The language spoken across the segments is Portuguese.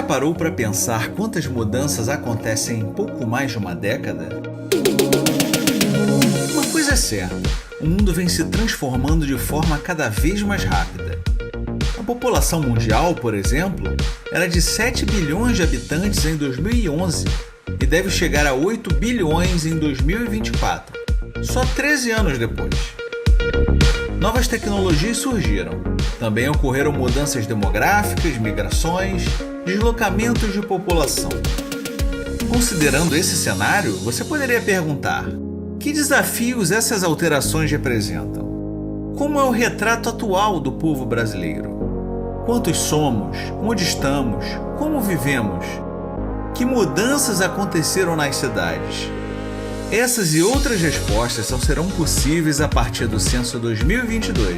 parou para pensar quantas mudanças acontecem em pouco mais de uma década? Uma coisa é certa, o mundo vem se transformando de forma cada vez mais rápida. A população mundial, por exemplo, era de 7 bilhões de habitantes em 2011 e deve chegar a 8 bilhões em 2024, só 13 anos depois. Novas tecnologias surgiram. Também ocorreram mudanças demográficas, migrações, deslocamentos de população. Considerando esse cenário, você poderia perguntar: que desafios essas alterações representam? Como é o retrato atual do povo brasileiro? Quantos somos? Onde estamos? Como vivemos? Que mudanças aconteceram nas cidades? Essas e outras respostas só serão possíveis a partir do Censo 2022.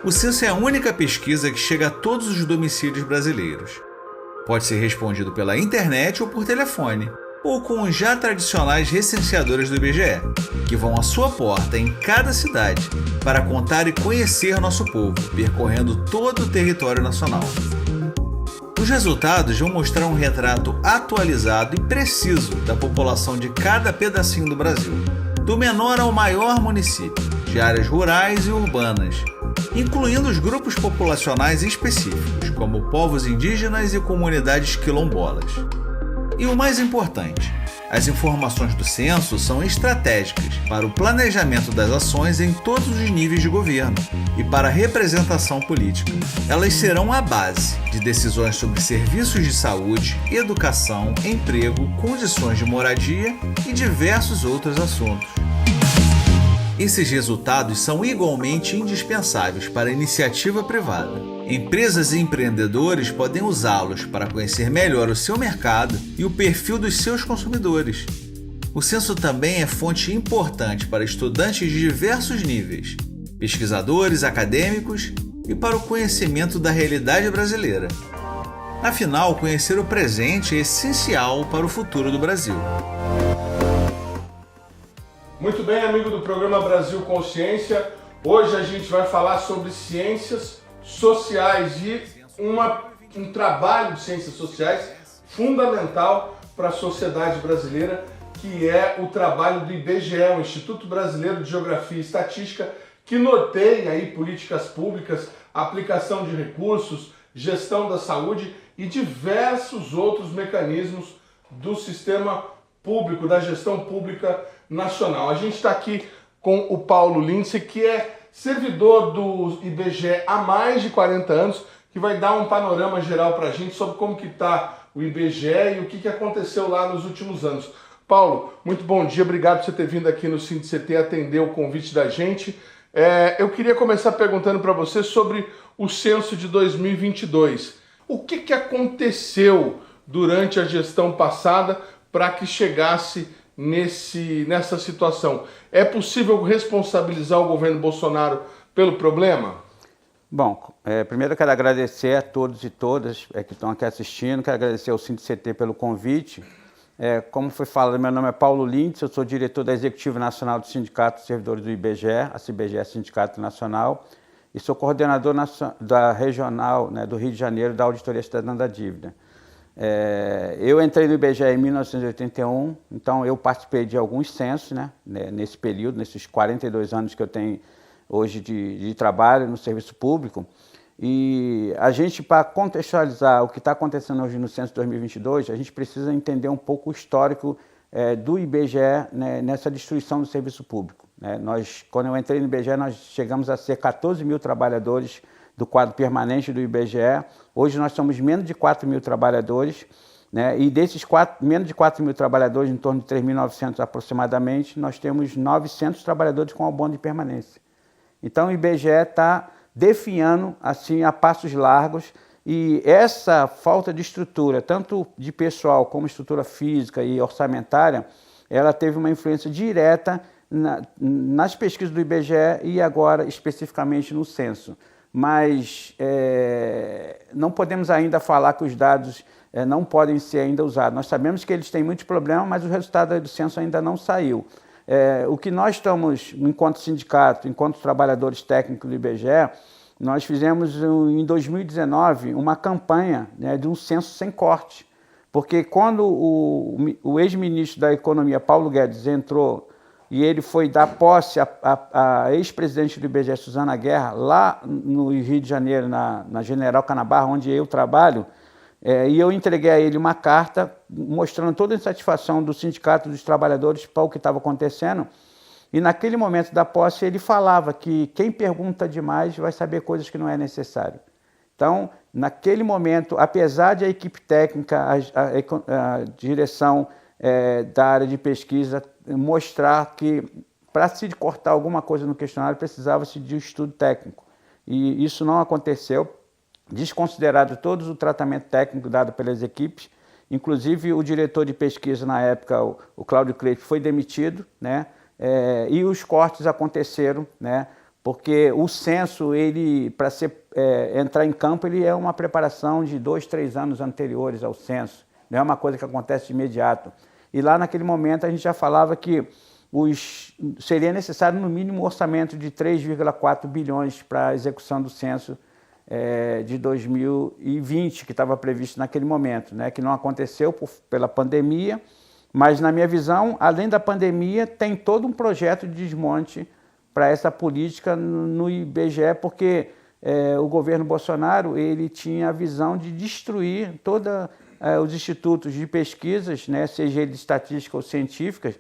O censo é a única pesquisa que chega a todos os domicílios brasileiros. Pode ser respondido pela internet ou por telefone, ou com os já tradicionais recenseadores do IBGE, que vão à sua porta em cada cidade para contar e conhecer nosso povo, percorrendo todo o território nacional. Os resultados vão mostrar um retrato atualizado e preciso da população de cada pedacinho do Brasil, do menor ao maior município, de áreas rurais e urbanas, incluindo os grupos populacionais específicos, como povos indígenas e comunidades quilombolas. E o mais importante, as informações do censo são estratégicas para o planejamento das ações em todos os níveis de governo e para a representação política. Elas serão a base de decisões sobre serviços de saúde, educação, emprego, condições de moradia e diversos outros assuntos. Esses resultados são igualmente indispensáveis para a iniciativa privada. Empresas e empreendedores podem usá-los para conhecer melhor o seu mercado e o perfil dos seus consumidores. O censo também é fonte importante para estudantes de diversos níveis, pesquisadores, acadêmicos e para o conhecimento da realidade brasileira. Afinal, conhecer o presente é essencial para o futuro do Brasil. Muito bem, amigo do programa Brasil Consciência. Hoje a gente vai falar sobre ciências sociais e um trabalho de ciências sociais fundamental para a sociedade brasileira, que é o trabalho do IBGE, o Instituto Brasileiro de Geografia e Estatística, que norteia aí políticas públicas, aplicação de recursos, gestão da saúde e diversos outros mecanismos do sistema público, da gestão pública nacional. A gente está aqui com o Paulo Lindsay, que é servidor do IBGE há mais de 40 anos, que vai dar um panorama geral para a gente sobre como que está o IBGE e o que aconteceu lá nos últimos anos. Paulo, muito bom dia, obrigado por você ter vindo aqui no SINDCT atender o convite da gente. Eu queria começar perguntando para você sobre o censo de 2022. O que aconteceu durante a gestão passada para que chegasse nessa situação? É possível responsabilizar o governo Bolsonaro pelo problema? Bom, primeiro eu quero agradecer a todos e todas que estão aqui assistindo, quero agradecer ao SINDCT pelo convite. Como foi falado, meu nome é Paulo Lindsay, eu sou diretor da Executiva Nacional do Sindicato dos Servidores do IBGE, a CBGE Sindicato Nacional, e sou coordenador da regional, do Rio de Janeiro, da Auditoria Cidadã da Dívida. Eu entrei no IBGE em 1981, então eu participei de alguns censos, nesse período, nesses 42 anos que eu tenho hoje de trabalho no serviço público. E a gente, para contextualizar o que está acontecendo hoje no censo 2022, a gente precisa entender um pouco o histórico do IBGE nessa destruição do serviço público. Quando eu entrei no IBGE, nós chegamos a ser 14 mil trabalhadores do quadro permanente do IBGE. Hoje nós somos menos de 4 mil trabalhadores, e desses menos de 4 mil trabalhadores, em torno de 3.900 aproximadamente, nós temos 900 trabalhadores com abono de permanência. Então o IBGE está definhando assim a passos largos, e essa falta de estrutura, tanto de pessoal como estrutura física e orçamentária, ela teve uma influência direta nas pesquisas do IBGE e agora especificamente no censo. Mas não podemos ainda falar que os dados não podem ser ainda usados. Nós sabemos que eles têm muitos problemas, mas o resultado do censo ainda não saiu. O que nós estamos, enquanto sindicato, enquanto trabalhadores técnicos do IBGE, nós fizemos em 2019 uma campanha, né, de um censo sem corte, porque quando o ex-ministro da Economia, Paulo Guedes, entrou e ele foi dar posse à ex-presidente do IBGE, Suzana Guerra, lá no Rio de Janeiro, na General Canabarra, onde eu trabalho, e eu entreguei a ele uma carta mostrando toda a insatisfação do Sindicato dos Trabalhadores para o que estava acontecendo. E naquele momento da posse ele falava que quem pergunta demais vai saber coisas que não é necessário. Então, naquele momento, apesar de a equipe técnica, a direção da área de pesquisa mostrar que para se cortar alguma coisa no questionário precisava-se de um estudo técnico. E isso não aconteceu, desconsiderado todo o tratamento técnico dado pelas equipes. Inclusive o diretor de pesquisa na época, o Cláudio Cleite, foi demitido, né? E os cortes aconteceram, né? Porque o censo, para entrar em campo, ele é uma preparação de 2, 3 anos anteriores ao censo, não é uma coisa que acontece de imediato. E lá naquele momento a gente já falava que seria necessário no mínimo um orçamento de 3,4 bilhões para a execução do censo de 2020, que estava previsto naquele momento, né? Que não aconteceu pela pandemia, mas na minha visão, além da pandemia, tem todo um projeto de desmonte para essa política no IBGE, porque o governo Bolsonaro ele tinha a visão de destruir todos os institutos de pesquisas, né, seja eles estatísticas ou científicas,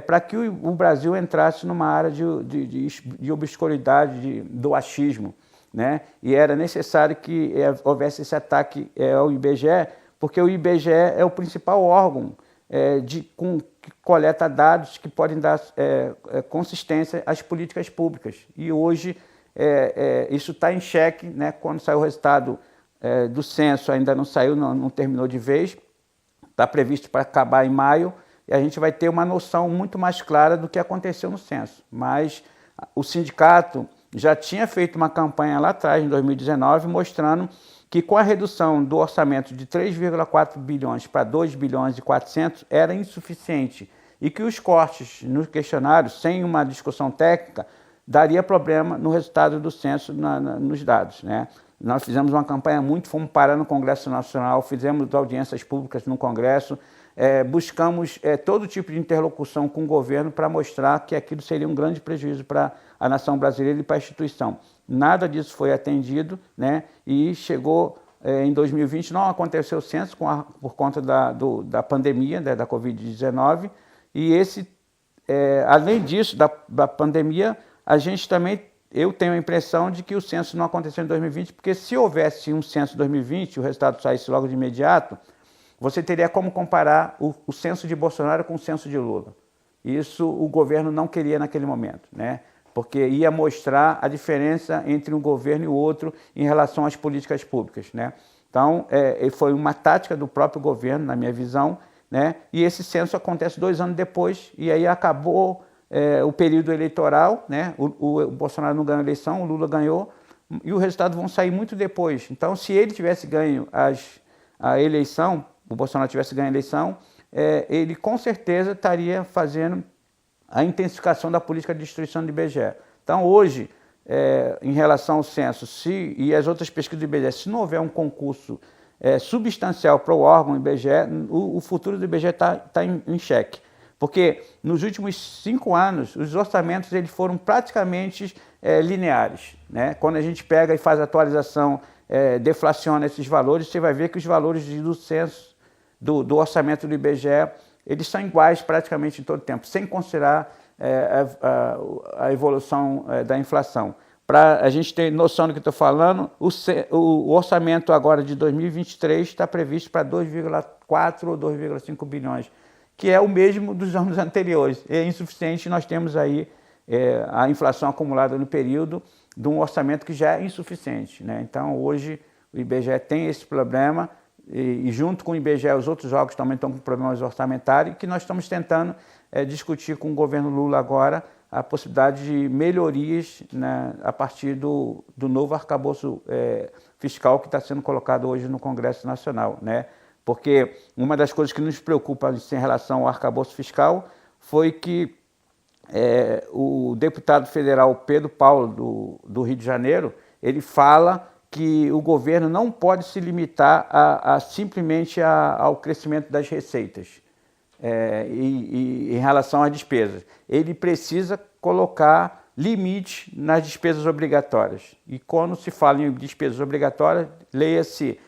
para que o Brasil entrasse numa área de obscuridade, do achismo, né? E era necessário que houvesse esse ataque ao IBGE, porque o IBGE é o principal órgão que coleta dados que podem dar consistência às políticas públicas. E hoje isso está em xeque, né? Quando saiu o resultado do censo, ainda não saiu, não terminou de vez, está previsto para acabar em maio, e a gente vai ter uma noção muito mais clara do que aconteceu no censo. Mas o sindicato já tinha feito uma campanha lá atrás, em 2019, mostrando que com a redução do orçamento de 3,4 bilhões para 2 bilhões e 400 era insuficiente e que os cortes no questionário, sem uma discussão técnica, daria problema no resultado do censo nos dados, né? Nós fizemos uma campanha fomos parar no Congresso Nacional, fizemos audiências públicas no Congresso, buscamos todo tipo de interlocução com o governo para mostrar que aquilo seria um grande prejuízo para a nação brasileira e para a instituição. Nada disso foi atendido, né? E chegou em 2020, não aconteceu o censo por conta da pandemia, da Covid-19, e além disso, da pandemia, a gente também, eu tenho a impressão de que o censo não aconteceu em 2020, porque se houvesse um censo em 2020, o resultado saísse logo de imediato, você teria como comparar o censo de Bolsonaro com o censo de Lula. Isso o governo não queria naquele momento, né? Porque ia mostrar a diferença entre um governo e o outro em relação às políticas públicas, né? Então, foi uma tática do próprio governo, na minha visão, né? E esse censo acontece 2 anos depois, e aí acabou o período eleitoral, né? O Bolsonaro não ganhou a eleição, o Lula ganhou, e os resultados vão sair muito depois. Então, se ele tivesse ganho a eleição, o Bolsonaro tivesse ganho a eleição, ele com certeza estaria fazendo a intensificação da política de destruição do IBGE. Então, hoje, em relação ao censo e as outras pesquisas do IBGE, se não houver um concurso substancial para o órgão IBGE, o futuro do IBGE está em xeque. Porque nos últimos 5 anos, os orçamentos eles foram praticamente lineares, né? Quando a gente pega e faz a atualização, deflaciona esses valores, você vai ver que os valores do censo, do orçamento do IBGE, eles são iguais praticamente em todo o tempo, sem considerar a evolução da inflação. Para a gente ter noção do que estou falando, o orçamento agora de 2023 está previsto para 2,4 ou 2,5 bilhões, que é o mesmo dos anos anteriores. É insuficiente, nós temos aí a inflação acumulada no período de um orçamento que já é insuficiente, né? Então, hoje, o IBGE tem esse problema, e junto com o IBGE, os outros órgãos também estão com problemas orçamentários, que nós estamos tentando discutir com o governo Lula agora a possibilidade de melhorias, né, a partir do novo arcabouço fiscal que está sendo colocado hoje no Congresso Nacional, né? Porque uma das coisas que nos preocupa em relação ao arcabouço fiscal foi que o deputado federal Pedro Paulo, do Rio de Janeiro, ele fala que o governo não pode se limitar simplesmente ao crescimento das receitas e em relação às despesas. Ele precisa colocar limite nas despesas obrigatórias. E quando se fala em despesas obrigatórias, leia-se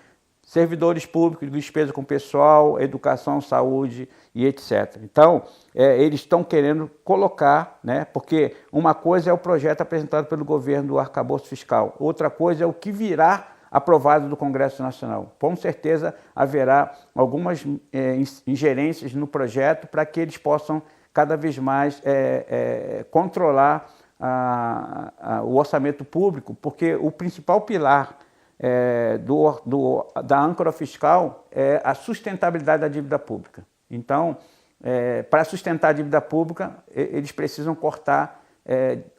servidores públicos, despesa com pessoal, educação, saúde e etc. Então, eles estão querendo colocar, né, porque uma coisa é o projeto apresentado pelo governo do arcabouço fiscal, outra coisa é o que virá aprovado do Congresso Nacional. Com certeza haverá algumas ingerências no projeto para que eles possam cada vez mais controlar o orçamento público, porque o principal pilar da âncora fiscal é a sustentabilidade da dívida pública. Então, para sustentar a dívida pública, eles precisam cortar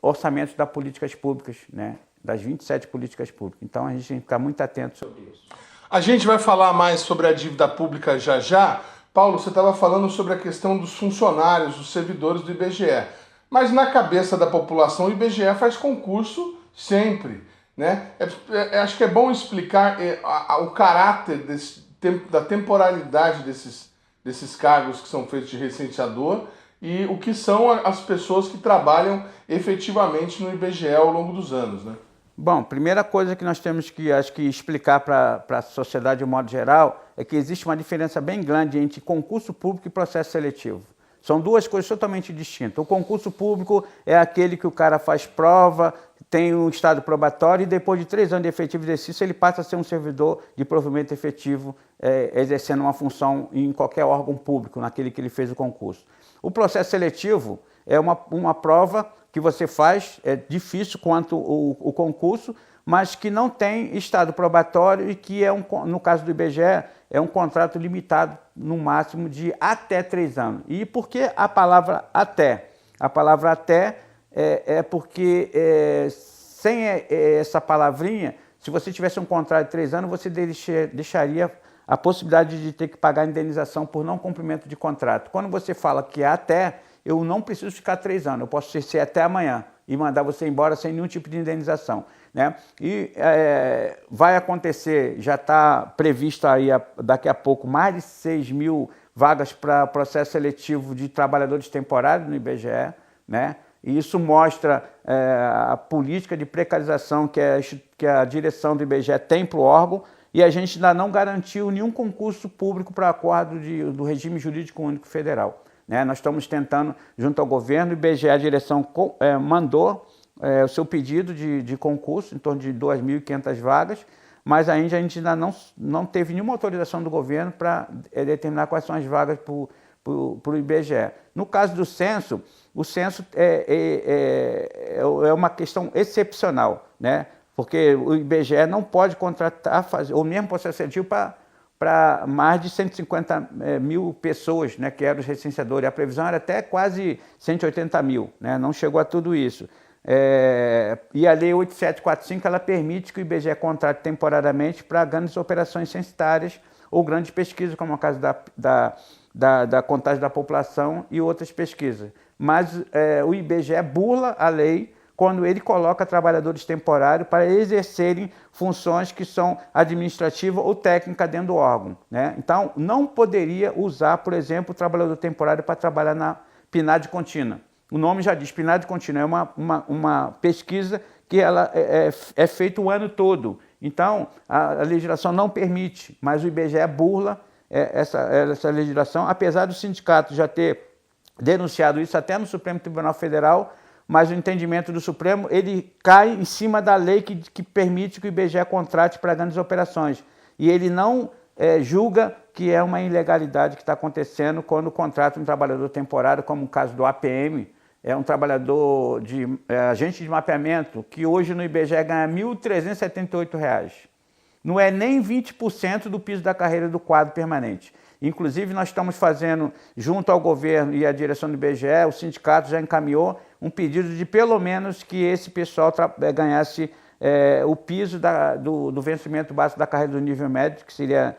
orçamentos das políticas públicas, né? Das 27 políticas públicas. Então, a gente tem que ficar muito atento sobre isso. A gente vai falar mais sobre a dívida pública já já. Paulo, você estava falando sobre a questão dos funcionários, dos servidores do IBGE. Mas na cabeça da população, o IBGE faz concurso sempre, né? Acho que é bom explicar o caráter da temporalidade desses cargos que são feitos de recenseador e o que são as pessoas que trabalham efetivamente no IBGE ao longo dos anos, né? Bom, primeira coisa que nós temos que, acho que, explicar para a sociedade de um modo geral é que existe uma diferença bem grande entre concurso público e processo seletivo. São duas coisas totalmente distintas. O concurso público é aquele que o cara faz prova, tem um estado probatório e depois de 3 anos de efetivo exercício ele passa a ser um servidor de provimento efetivo, exercendo uma função em qualquer órgão público, naquele que ele fez o concurso. O processo seletivo é uma prova que você faz, é difícil quanto o concurso, mas que não tem estado probatório e que, no caso do IBGE, é um contrato limitado no máximo de até 3 anos. E por que a palavra até? A palavra até porque sem essa palavrinha, se você tivesse um contrato de 3 anos, você deixaria a possibilidade de ter que pagar indenização por não cumprimento de contrato. Quando você fala que é até, eu não preciso ficar 3 anos, eu posso ser até amanhã e mandar você embora sem nenhum tipo de indenização, né? E vai acontecer, já está previsto aí daqui a pouco mais de 6 mil vagas para processo seletivo de trabalhadores temporários no IBGE, né? E isso mostra a política de precarização que a direção do IBGE tem para o órgão, e a gente ainda não garantiu nenhum concurso público para acordo do regime jurídico único federal, né? Nós estamos tentando, junto ao governo, o IBGE, a direção mandou o seu pedido de concurso, em torno de 2.500 vagas, mas a gente ainda não teve nenhuma autorização do governo para determinar quais são as vagas para o IBGE. No caso do censo, o censo é uma questão excepcional, né? Porque o IBGE não pode contratar, ou mesmo processo seletivo para mais de 150 mil pessoas, né, que eram os recenseadores. A previsão era até quase 180 mil, né? Não chegou a tudo isso. E a Lei 8745 ela permite que o IBGE contrate temporariamente para grandes operações censitárias ou grandes pesquisas, como é o caso da contagem da população e outras pesquisas. Mas o IBGE burla a lei quando ele coloca trabalhadores temporários para exercerem funções que são administrativas ou técnicas dentro do órgão, né? Então, não poderia usar, por exemplo, o trabalhador temporário para trabalhar na PNAD contínua. O nome já diz, PNAD contínua é uma pesquisa que ela é feita o ano todo. Então, a legislação não permite, mas o IBGE burla essa legislação, apesar do sindicato já ter denunciado isso até no Supremo Tribunal Federal, mas o entendimento do Supremo, ele cai em cima da lei que permite que o IBGE contrate para grandes operações. E ele não julga que é uma ilegalidade que está acontecendo quando contrata um trabalhador temporário, como o caso do APM, é um trabalhador agente de mapeamento, que hoje no IBGE ganha R$ 1.378. Não é nem 20% do piso da carreira do quadro permanente. Inclusive, nós estamos fazendo, junto ao governo e à direção do IBGE, o sindicato já encaminhou um pedido de pelo menos que esse pessoal ganhasse o piso do vencimento básico da carreira do nível médio, que seria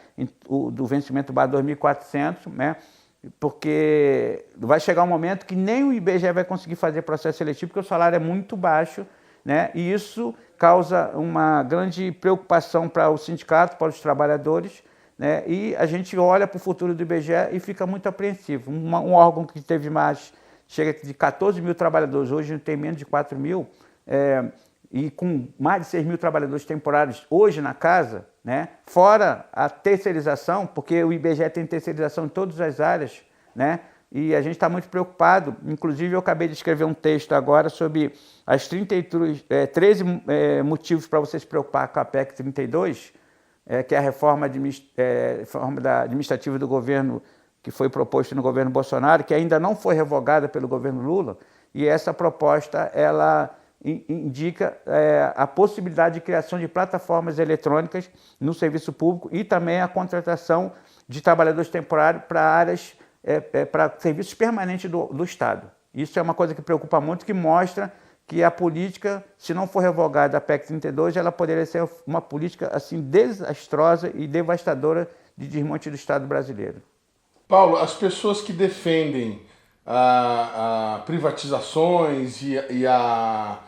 do vencimento básico 2.400, né? Porque vai chegar um momento que nem o IBGE vai conseguir fazer processo seletivo, porque o salário é muito baixo, né? E isso causa uma grande preocupação para o sindicato, para os trabalhadores, né? E a gente olha para o futuro do IBGE e fica muito apreensivo. Um órgão que teve mais, chega de 14 mil trabalhadores, hoje tem menos de 4 mil, e com mais de 6 mil trabalhadores temporários hoje na casa, né? Fora a terceirização, porque o IBGE tem terceirização em todas as áreas, né? E a gente está muito preocupado. Inclusive, eu acabei de escrever um texto agora sobre as 13 motivos para você se preocupar com a PEC 32, que é a reforma administrativa do governo que foi proposta no governo Bolsonaro, que ainda não foi revogada pelo governo Lula. E essa proposta, ela indica a possibilidade de criação de plataformas eletrônicas no serviço público e também a contratação de trabalhadores temporários para áreas, para serviços permanentes do Estado. Isso é uma coisa que preocupa muito, que mostra que a política, se não for revogada a PEC 32, ela poderia ser uma política assim desastrosa e devastadora de desmonte do Estado brasileiro. Paulo, as pessoas que defendem a privatizações e a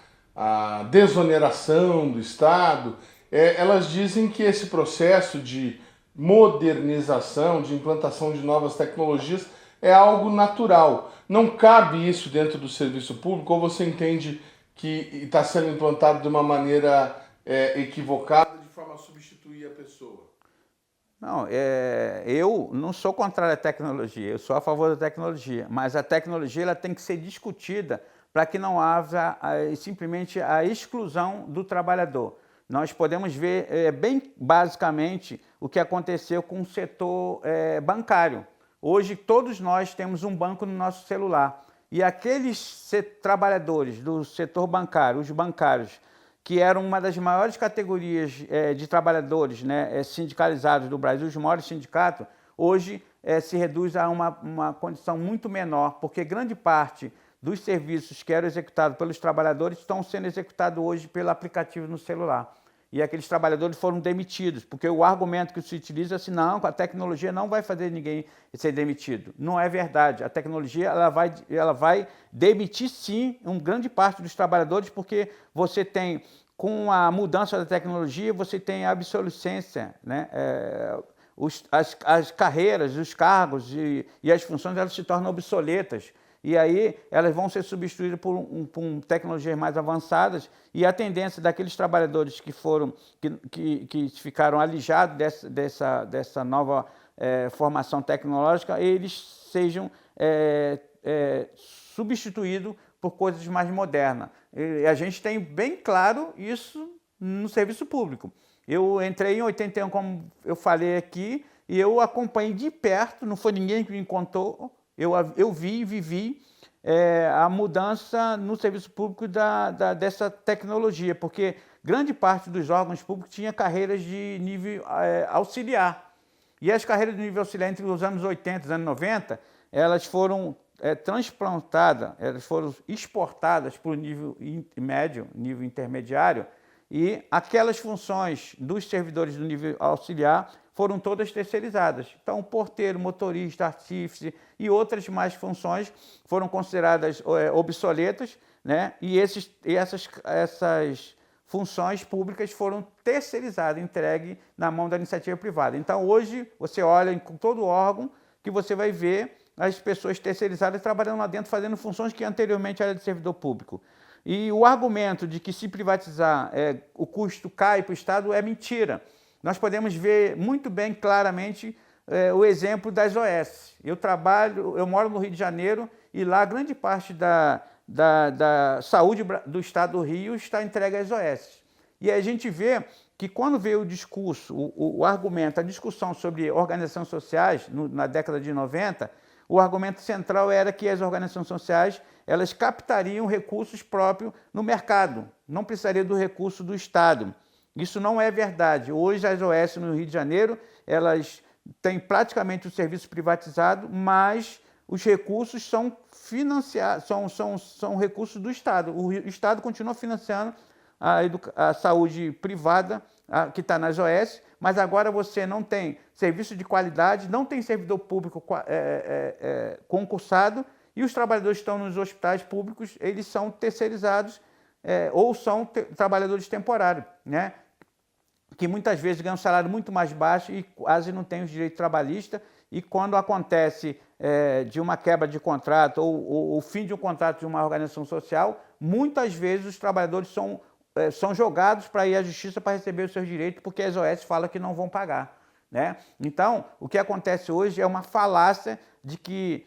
desoneração do Estado, elas dizem que esse processo de modernização, de implantação de novas tecnologias é algo natural. Não cabe isso dentro do serviço público, ou você entende que está sendo implantado de uma maneira equivocada, de forma a substituir a pessoa? Não, eu não sou contrário à tecnologia, eu sou a favor da tecnologia, mas a tecnologia ela tem que ser discutida para que não haja simplesmente a exclusão do trabalhador. Nós podemos ver bem basicamente o que aconteceu com o setor bancário. Hoje todos nós temos um banco no nosso celular e aqueles trabalhadores do setor bancário, os bancários, que eram uma das maiores categorias de trabalhadores, né, sindicalizados do Brasil, os maiores sindicatos, hoje se reduz a uma condição muito menor, porque grande parte dos serviços que eram executados pelos trabalhadores estão sendo executados hoje pelo aplicativo no celular. E aqueles trabalhadores foram demitidos, porque o argumento que se utiliza é assim, não, a tecnologia não vai fazer ninguém ser demitido. Não é verdade. A tecnologia ela vai demitir, sim, uma grande parte dos trabalhadores, porque você tem, com a mudança da tecnologia, você tem a obsolescência, né? As carreiras, os cargos e as funções elas se tornam obsoletas. E aí elas vão ser substituídas por tecnologias mais avançadas e a tendência daqueles trabalhadores que ficaram alijados dessa nova formação tecnológica, eles sejam substituídos por coisas mais modernas. E a gente tem bem claro isso no serviço público. Eu entrei em 81, como eu falei aqui, e eu acompanhei de perto, não foi ninguém que me contou, eu vi e vivi a mudança no serviço público dessa tecnologia, porque grande parte dos órgãos públicos tinha carreiras de nível auxiliar. E as carreiras de nível auxiliar entre os anos 80 e os anos 90, elas foram transplantadas, elas foram exportadas para o nível médio, nível intermediário, e aquelas funções dos servidores do nível auxiliar foram todas terceirizadas. Então, porteiro, motorista, artífice e outras mais funções foram consideradas obsoletas, né? E essas funções públicas foram terceirizadas, entregues na mão da iniciativa privada. Então, hoje, você olha em todo órgão que você vai ver as pessoas terceirizadas trabalhando lá dentro, fazendo funções que anteriormente eram de servidor público. E o argumento de que se privatizar o custo cai para o Estado é mentira. Nós podemos ver muito bem, claramente, o exemplo das OS. Eu moro no Rio de Janeiro e lá grande parte da saúde do Estado do Rio está entregue às OS. E a gente vê que quando veio o discurso, o argumento, a discussão sobre organizações sociais, na década de 90, o argumento central era que as organizações sociais elas captariam recursos próprios no mercado, não precisaria do recurso do Estado. Isso não é verdade. Hoje as OS no Rio de Janeiro, elas têm praticamente o serviço privatizado, mas os recursos são financiados, são recursos do Estado. O Estado continua financiando a saúde privada que está nas OS, mas agora você não tem serviço de qualidade, não tem servidor público concursado, e os trabalhadores que estão nos hospitais públicos, eles são terceirizados ou são trabalhadores temporários, né? Que muitas vezes ganham um salário muito mais baixo e quase não têm os direitos trabalhistas, e quando acontece de uma quebra de contrato ou o fim de um contrato de uma organização social, muitas vezes os trabalhadores são jogados para ir à justiça para receber os seus direitos, porque as OS falam que não vão pagar, né? Então, o que acontece hoje é uma falácia de que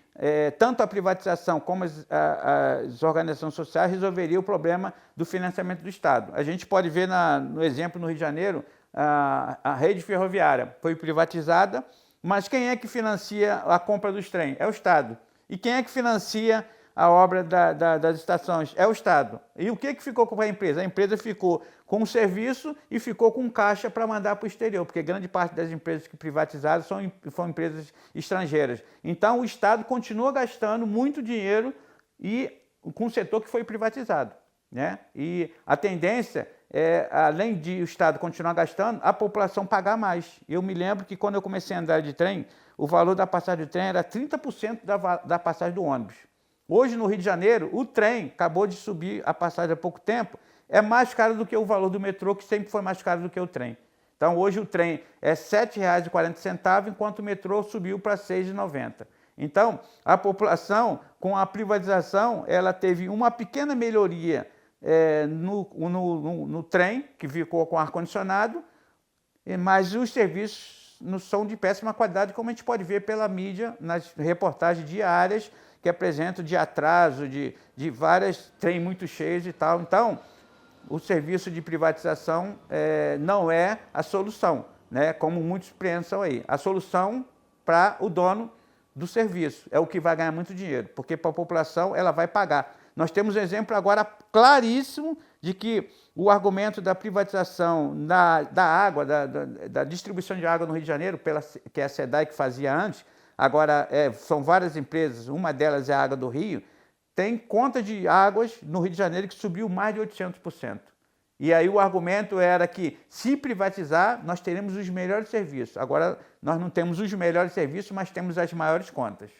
tanto a privatização como as organizações sociais resolveriam o problema do financiamento do Estado. A gente pode ver no exemplo no Rio de Janeiro, a rede ferroviária foi privatizada, mas quem é que financia a compra dos trens? É o Estado. E quem é que financia a obra das estações? É o Estado. E o que ficou com a empresa? A empresa ficou com o serviço e ficou com caixa para mandar para o exterior, porque grande parte das empresas que privatizaram são empresas estrangeiras. Então, o Estado continua gastando muito dinheiro com o setor que foi privatizado, né? E a tendência além de o Estado continuar gastando, a população pagar mais. Eu me lembro que quando eu comecei a andar de trem, o valor da passagem de trem era 30% da passagem do ônibus. Hoje, no Rio de Janeiro, o trem acabou de subir a passagem há pouco tempo, é mais caro do que o valor do metrô, que sempre foi mais caro do que o trem. Então, hoje o trem é R$ 7,40, enquanto o metrô subiu para R$ 6,90. Então, a população, com a privatização, ela teve uma pequena melhoria no trem, que ficou com ar-condicionado, mas os serviços não são de péssima qualidade, como a gente pode ver pela mídia, nas reportagens diárias, que apresentam de atraso, de várias trens muito cheios e tal. Então, o serviço de privatização não é a solução, né? Como muitos pensam aí. A solução para o dono do serviço é o que vai ganhar muito dinheiro, porque para a população ela vai pagar. Nós temos um exemplo agora claríssimo de que o argumento da privatização da água, da distribuição de água no Rio de Janeiro, que é a SEDAI que fazia antes, agora são várias empresas, uma delas é a Água do Rio, tem conta de águas no Rio de Janeiro que subiu mais de 800%. E aí o argumento era que, se privatizar, nós teremos os melhores serviços. Agora, nós não temos os melhores serviços, mas temos as maiores contas.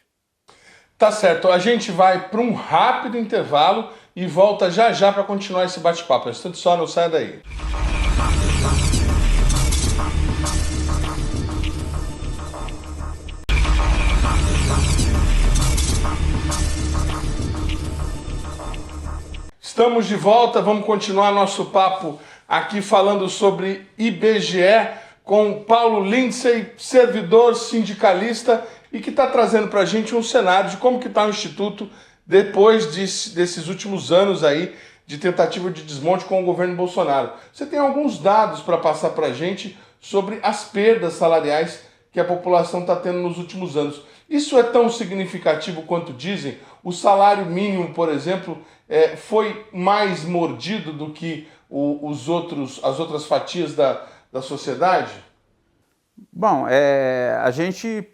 Tá certo, a gente vai para um rápido intervalo e volta já já para continuar esse bate-papo. Instante só, não saia daí. Estamos de volta, vamos continuar nosso papo aqui falando sobre IBGE com Paulo Lindsay, servidor sindicalista, e que está trazendo para a gente um cenário de como que está o Instituto depois desses últimos anos aí de tentativa de desmonte com o governo Bolsonaro. Você tem alguns dados para passar para a gente sobre as perdas salariais que a população está tendo nos últimos anos. Isso é tão significativo quanto dizem? O salário mínimo, por exemplo, foi mais mordido do que as outras fatias da sociedade? Bom, a gente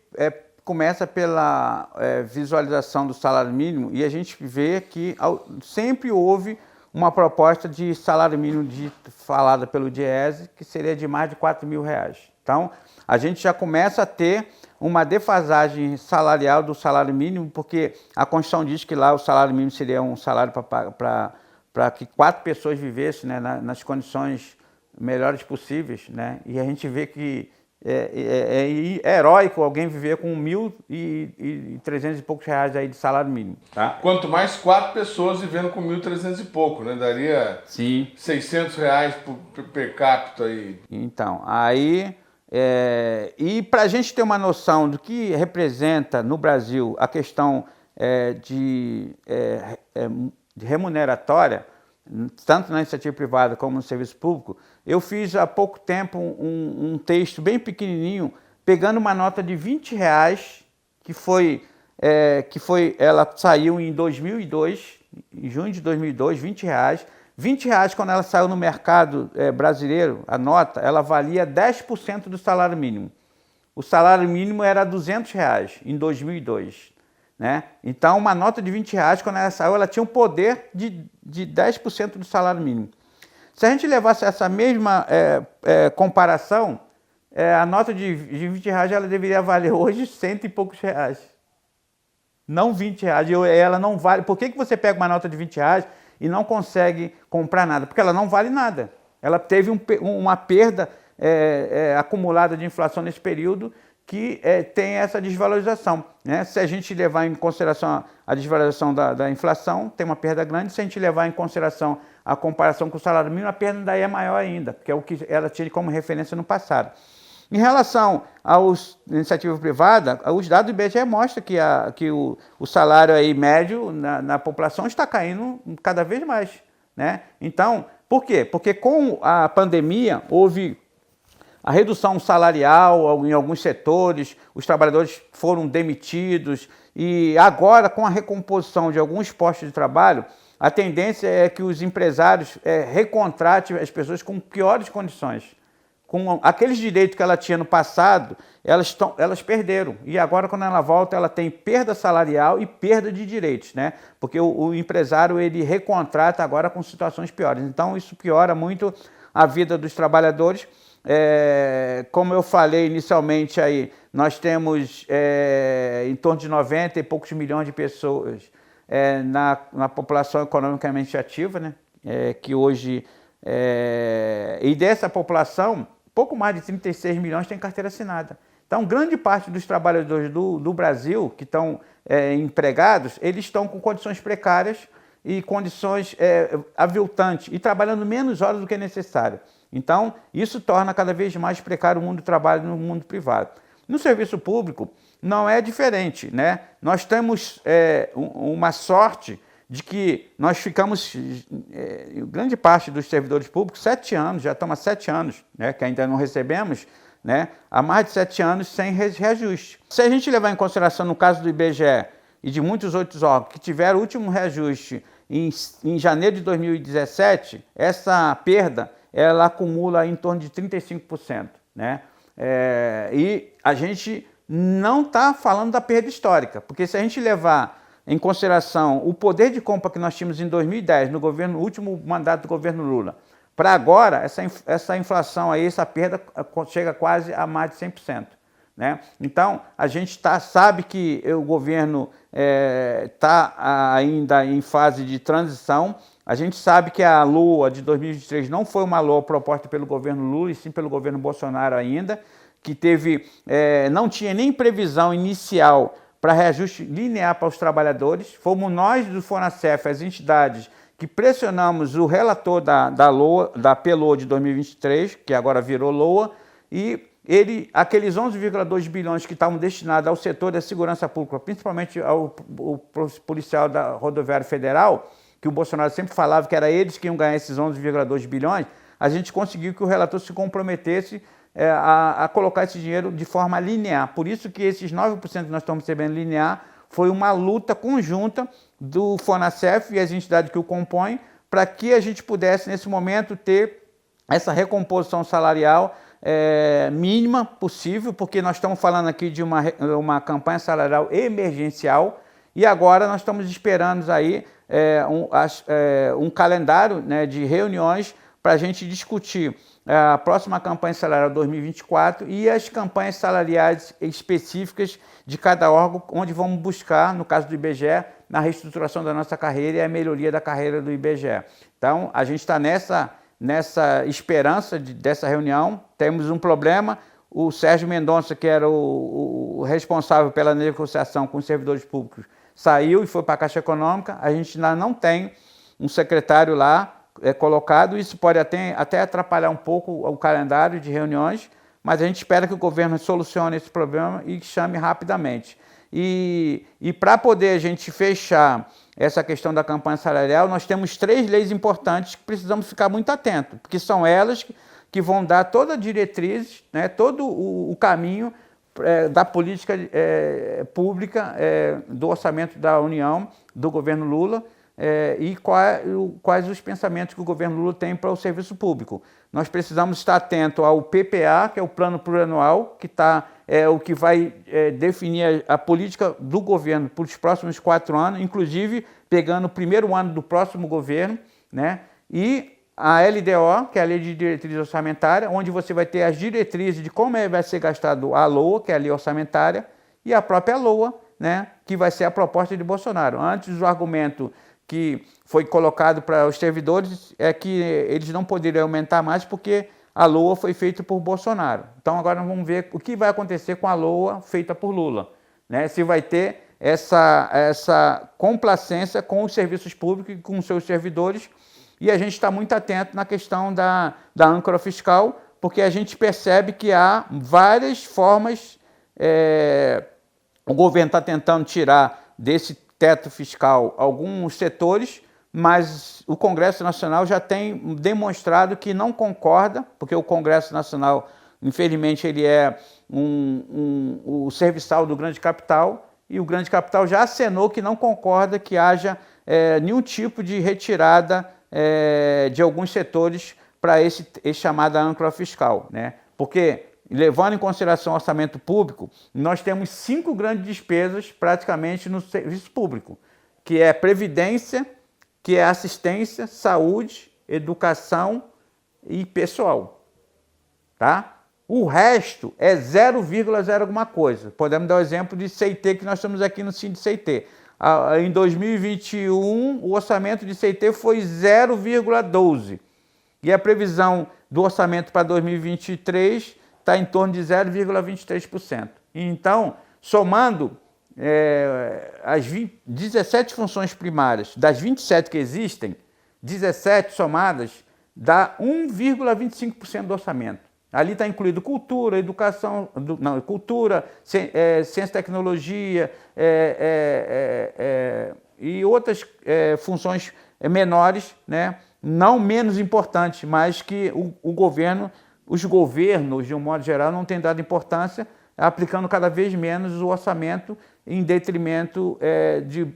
começa pela visualização do salário mínimo e a gente vê que sempre houve uma proposta de salário mínimo falada pelo Diese, que seria de mais de R$4.000. Então, a gente já começa a ter uma defasagem salarial do salário mínimo, porque a Constituição diz que lá o salário mínimo seria um salário para que 4 pessoas vivessem, né, nas condições melhores possíveis, né? E a gente vê que é heróico alguém viver com R$1.300 e poucos aí de salário mínimo. Tá? Quanto mais 4 pessoas vivendo com 1.300 e pouco, né? Daria Sim. R$600 per capita aí. Então, aí... e para a gente ter uma noção do que representa no Brasil a questão de remuneratória, tanto na iniciativa privada como no serviço público, eu fiz há pouco tempo um texto bem pequenininho, pegando uma nota de R$20, ela saiu em 2002, em junho de 2002, R$20. R$20, quando ela saiu no mercado brasileiro, a nota, ela valia 10% do salário mínimo. O salário mínimo era R$200 em 2002. Né? Então, uma nota de R$20, quando ela saiu, ela tinha um poder de 10% do salário mínimo. Se a gente levasse essa mesma comparação, a nota de R$20 ela deveria valer hoje R$100 e poucos. Não R$20. Ela não vale. Por que você pega uma nota de R$20 e não consegue comprar nada, porque ela não vale nada. Ela teve uma perda acumulada de inflação nesse período que tem essa desvalorização, né? Se a gente levar em consideração a desvalorização da inflação, tem uma perda grande. Se a gente levar em consideração a comparação com o salário mínimo, a perda daí é maior ainda, porque é o que ela tinha como referência no passado. Em relação à iniciativa privada, os dados do IBGE mostram que o salário aí médio na população está caindo cada vez mais, né? Então, por quê? Porque com a pandemia houve a redução salarial em alguns setores, os trabalhadores foram demitidos e agora, com a recomposição de alguns postos de trabalho, a tendência é que os empresários recontratem as pessoas com piores condições. Com aqueles direitos que ela tinha no passado, elas perderam. E agora, quando ela volta, ela tem perda salarial e perda de direitos, né? Porque o empresário ele recontrata agora com situações piores. Então, isso piora muito a vida dos trabalhadores. Como eu falei inicialmente, aí, nós temos em torno de 90 e poucos milhões de pessoas na população economicamente ativa, né? Que hoje... e dessa população, pouco mais de 36 milhões têm carteira assinada. Então, grande parte dos trabalhadores do Brasil que estão empregados, eles estão com condições precárias e condições aviltantes e trabalhando menos horas do que é necessário. Então, isso torna cada vez mais precário o mundo do trabalho no mundo privado. No serviço público, não é diferente, né? Nós temos uma sorte de que nós ficamos, grande parte dos servidores públicos, 7 anos, já estamos há 7 anos, né, que ainda não recebemos, né, há mais de 7 anos sem reajuste. Se a gente levar em consideração no caso do IBGE e de muitos outros órgãos que tiveram o último reajuste em janeiro de 2017, essa perda ela acumula em torno de 35%, né? E a gente não está falando da perda histórica, porque se a gente levar em consideração o poder de compra que nós tínhamos em 2010, no último mandato do governo Lula, para agora, essa inflação aí, essa perda chega quase a mais de 100%. Né? Então, a gente sabe que o governo está ainda em fase de transição. A gente sabe que a LOA de 2023 não foi uma LOA proposta pelo governo Lula, e sim pelo governo Bolsonaro ainda, que não tinha nem previsão inicial para reajuste linear para os trabalhadores. Fomos nós do FONASEF, as entidades, que pressionamos o relator da LOA, da PLOA de 2023, que agora virou LOA, e aqueles 11,2 bilhões que estavam destinados ao setor da segurança pública, principalmente ao policial da rodoviária federal, que o Bolsonaro sempre falava que era eles que iam ganhar esses 11,2 bilhões, a gente conseguiu que o relator se comprometesse a colocar esse dinheiro de forma linear. Por isso que esses 9% que nós estamos recebendo linear foi uma luta conjunta do FONASEF e as entidades que o compõem para que a gente pudesse, nesse momento, ter essa recomposição salarial mínima possível, porque nós estamos falando aqui de uma campanha salarial emergencial e agora nós estamos esperando aí um calendário, né, de reuniões para a gente discutir a próxima campanha salarial 2024 e as campanhas salariais específicas de cada órgão, onde vamos buscar, no caso do IBGE, na reestruturação da nossa carreira e a melhoria da carreira do IBGE. Então, a gente está nessa esperança dessa reunião. Temos um problema, o Sérgio Mendonça, que era o responsável pela negociação com os servidores públicos, saiu e foi para a Caixa Econômica. A gente ainda não tem um secretário lá colocado, isso pode até atrapalhar um pouco o calendário de reuniões, mas a gente espera que o governo solucione esse problema e chame rapidamente. E para poder a gente fechar essa questão da campanha salarial, nós temos 3 leis importantes que precisamos ficar muito atentos, porque são elas que vão dar toda a diretriz, né, todo o caminho da política pública, do orçamento da União, do governo Lula, e quais os pensamentos que o governo Lula tem para o serviço público. Nós precisamos estar atentos ao PPA, que é o Plano Plurianual, que o que vai definir a política do governo para os próximos 4 anos, inclusive pegando o primeiro ano do próximo governo, né? E a LDO, que é a Lei de Diretriz Orçamentária, onde você vai ter as diretrizes de como vai ser gastado a LOA, que é a Lei Orçamentária, e a própria LOA, né? Que vai ser a proposta de Bolsonaro. Antes, o argumento que foi colocado para os servidores é que eles não poderiam aumentar mais porque a LOA foi feita por Bolsonaro. Então agora nós vamos ver o que vai acontecer com a LOA feita por Lula, né? Se vai ter essa complacência com os serviços públicos e com os seus servidores. E a gente está muito atento na questão da âncora fiscal, porque a gente percebe que há várias formas, o governo está tentando tirar desse teto fiscal alguns setores, mas o Congresso Nacional já tem demonstrado que não concorda, porque o Congresso Nacional, infelizmente, ele é o serviçal do grande capital, e o grande capital já acenou que não concorda que haja nenhum tipo de retirada de alguns setores para esse chamada âncora fiscal, né? Porque, levando em consideração o orçamento público, nós temos 5 grandes despesas praticamente no serviço público, que é previdência, que é assistência, saúde, educação e pessoal, tá? O resto é 0,0 alguma coisa. Podemos dar o exemplo de CIT, que nós estamos aqui no Sindicet. Em 2021, o orçamento de CIT foi 0,12. E a previsão do orçamento para 2023 está em torno de 0,23%. Então, somando as 17 funções primárias, das 27 que existem, 17 somadas, dá 1,25% do orçamento. Ali está incluído cultura, educação, cultura, ciência e tecnologia e outras funções menores, né? Não menos importantes, mas que os governos, de um modo geral, não têm dado importância, aplicando cada vez menos o orçamento em detrimento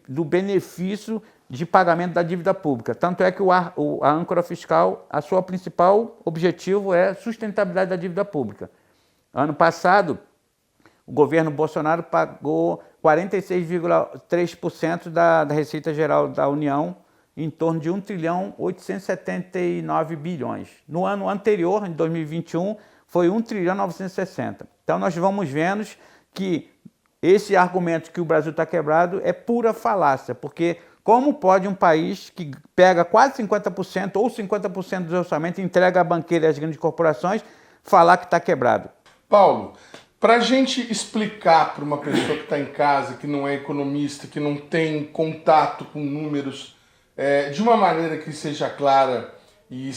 do benefício de pagamento da dívida pública. Tanto é que a âncora fiscal, a sua principal objetivo é sustentabilidade da dívida pública. Ano passado, o governo Bolsonaro pagou 46,3% da Receita Geral da União, em torno de 1,879 bilhões. No ano anterior, em 2021, foi 1,960. Então, nós vamos vendo que esse argumento que o Brasil está quebrado é pura falácia, porque como pode um país que pega quase 50% ou 50% do orçamento, entrega à banqueira e às grandes corporações, falar que está quebrado? Paulo, para a gente explicar para uma pessoa que está em casa, que não é economista, que não tem contato com números, de uma maneira que seja clara e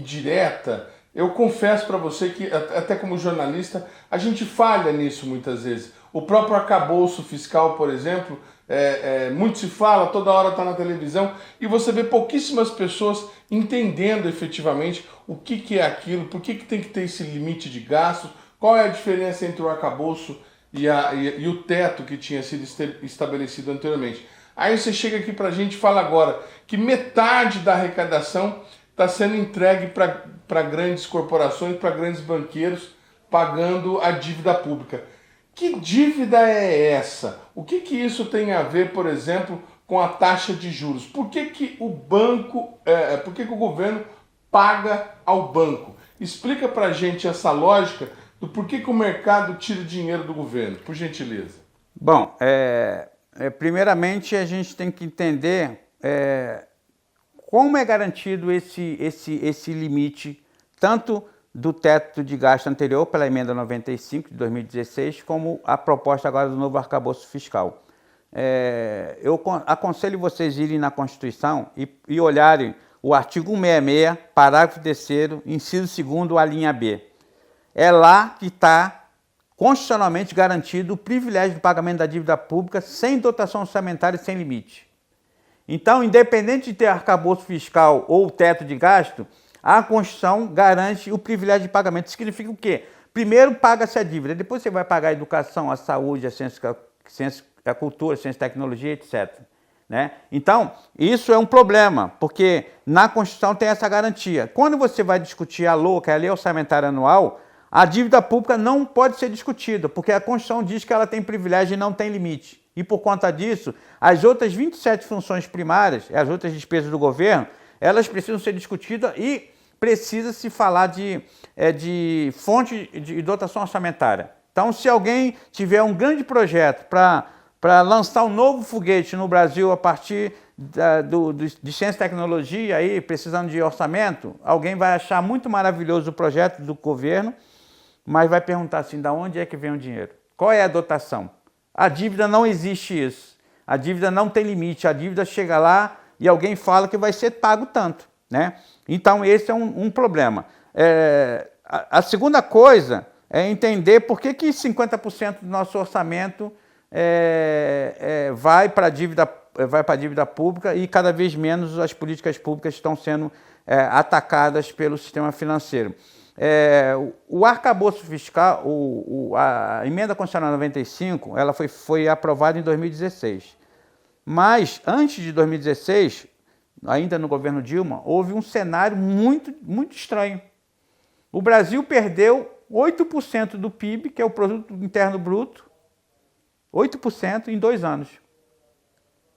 direta, eu confesso para você que, até como jornalista, a gente falha nisso muitas vezes. O próprio arcabouço fiscal, por exemplo, muito se fala, toda hora está na televisão, e você vê pouquíssimas pessoas entendendo efetivamente o que é aquilo, por que tem que ter esse limite de gastos, qual é a diferença entre o arcabouço e o teto que tinha sido estabelecido anteriormente. Aí você chega aqui para a gente e fala agora que metade da arrecadação está sendo entregue para grandes corporações, para grandes banqueiros, pagando a dívida pública. Que dívida é essa? O que isso tem a ver, por exemplo, com a taxa de juros? Por que o governo paga ao banco? Explica para a gente essa lógica do porquê que o mercado tira dinheiro do governo, por gentileza. Bom, primeiramente a gente tem que entender como é garantido esse limite, tanto do teto de gasto anterior, pela emenda 95 de 2016, como a proposta agora do novo arcabouço fiscal. Eu aconselho vocês irem na Constituição e olharem o artigo 166, parágrafo 3º, inciso 2º, a linha B. É lá que está constitucionalmente garantido o privilégio do pagamento da dívida pública sem dotação orçamentária e sem limite. Então, independente de ter arcabouço fiscal ou teto de gasto, a Constituição garante o privilégio de pagamento. Isso significa o quê? Primeiro paga-se a dívida, depois você vai pagar a educação, a saúde, a cultura, a ciência e tecnologia, etc. Né? Então, isso é um problema, porque na Constituição tem essa garantia. Quando você vai discutir a LOA, que é a Lei Orçamentária Anual, a dívida pública não pode ser discutida, porque a Constituição diz que ela tem privilégio e não tem limite. E por conta disso, as outras 27 funções primárias, as outras despesas do governo, elas precisam ser discutidas e precisa se falar de fonte de dotação orçamentária. Então, se alguém tiver um grande projeto para para lançar um novo foguete no Brasil a partir de ciência e tecnologia, aí, precisando de orçamento, alguém vai achar muito maravilhoso o projeto do governo, mas vai perguntar assim, de onde é que vem o dinheiro? Qual é a dotação? A dívida não existe isso. A dívida não tem limite. A dívida chega lá e alguém fala que vai ser pago tanto, né? Então, esse é um problema. A segunda coisa é entender por que 50% do nosso orçamento vai para a dívida pública e cada vez menos as políticas públicas estão sendo atacadas pelo sistema financeiro. O arcabouço fiscal, a emenda constitucional 95, ela foi aprovada em 2016. Mas, antes de 2016, ainda no governo Dilma, houve um cenário muito, muito estranho. O Brasil perdeu 8% do PIB, que é o Produto Interno Bruto, 8% em 2 anos,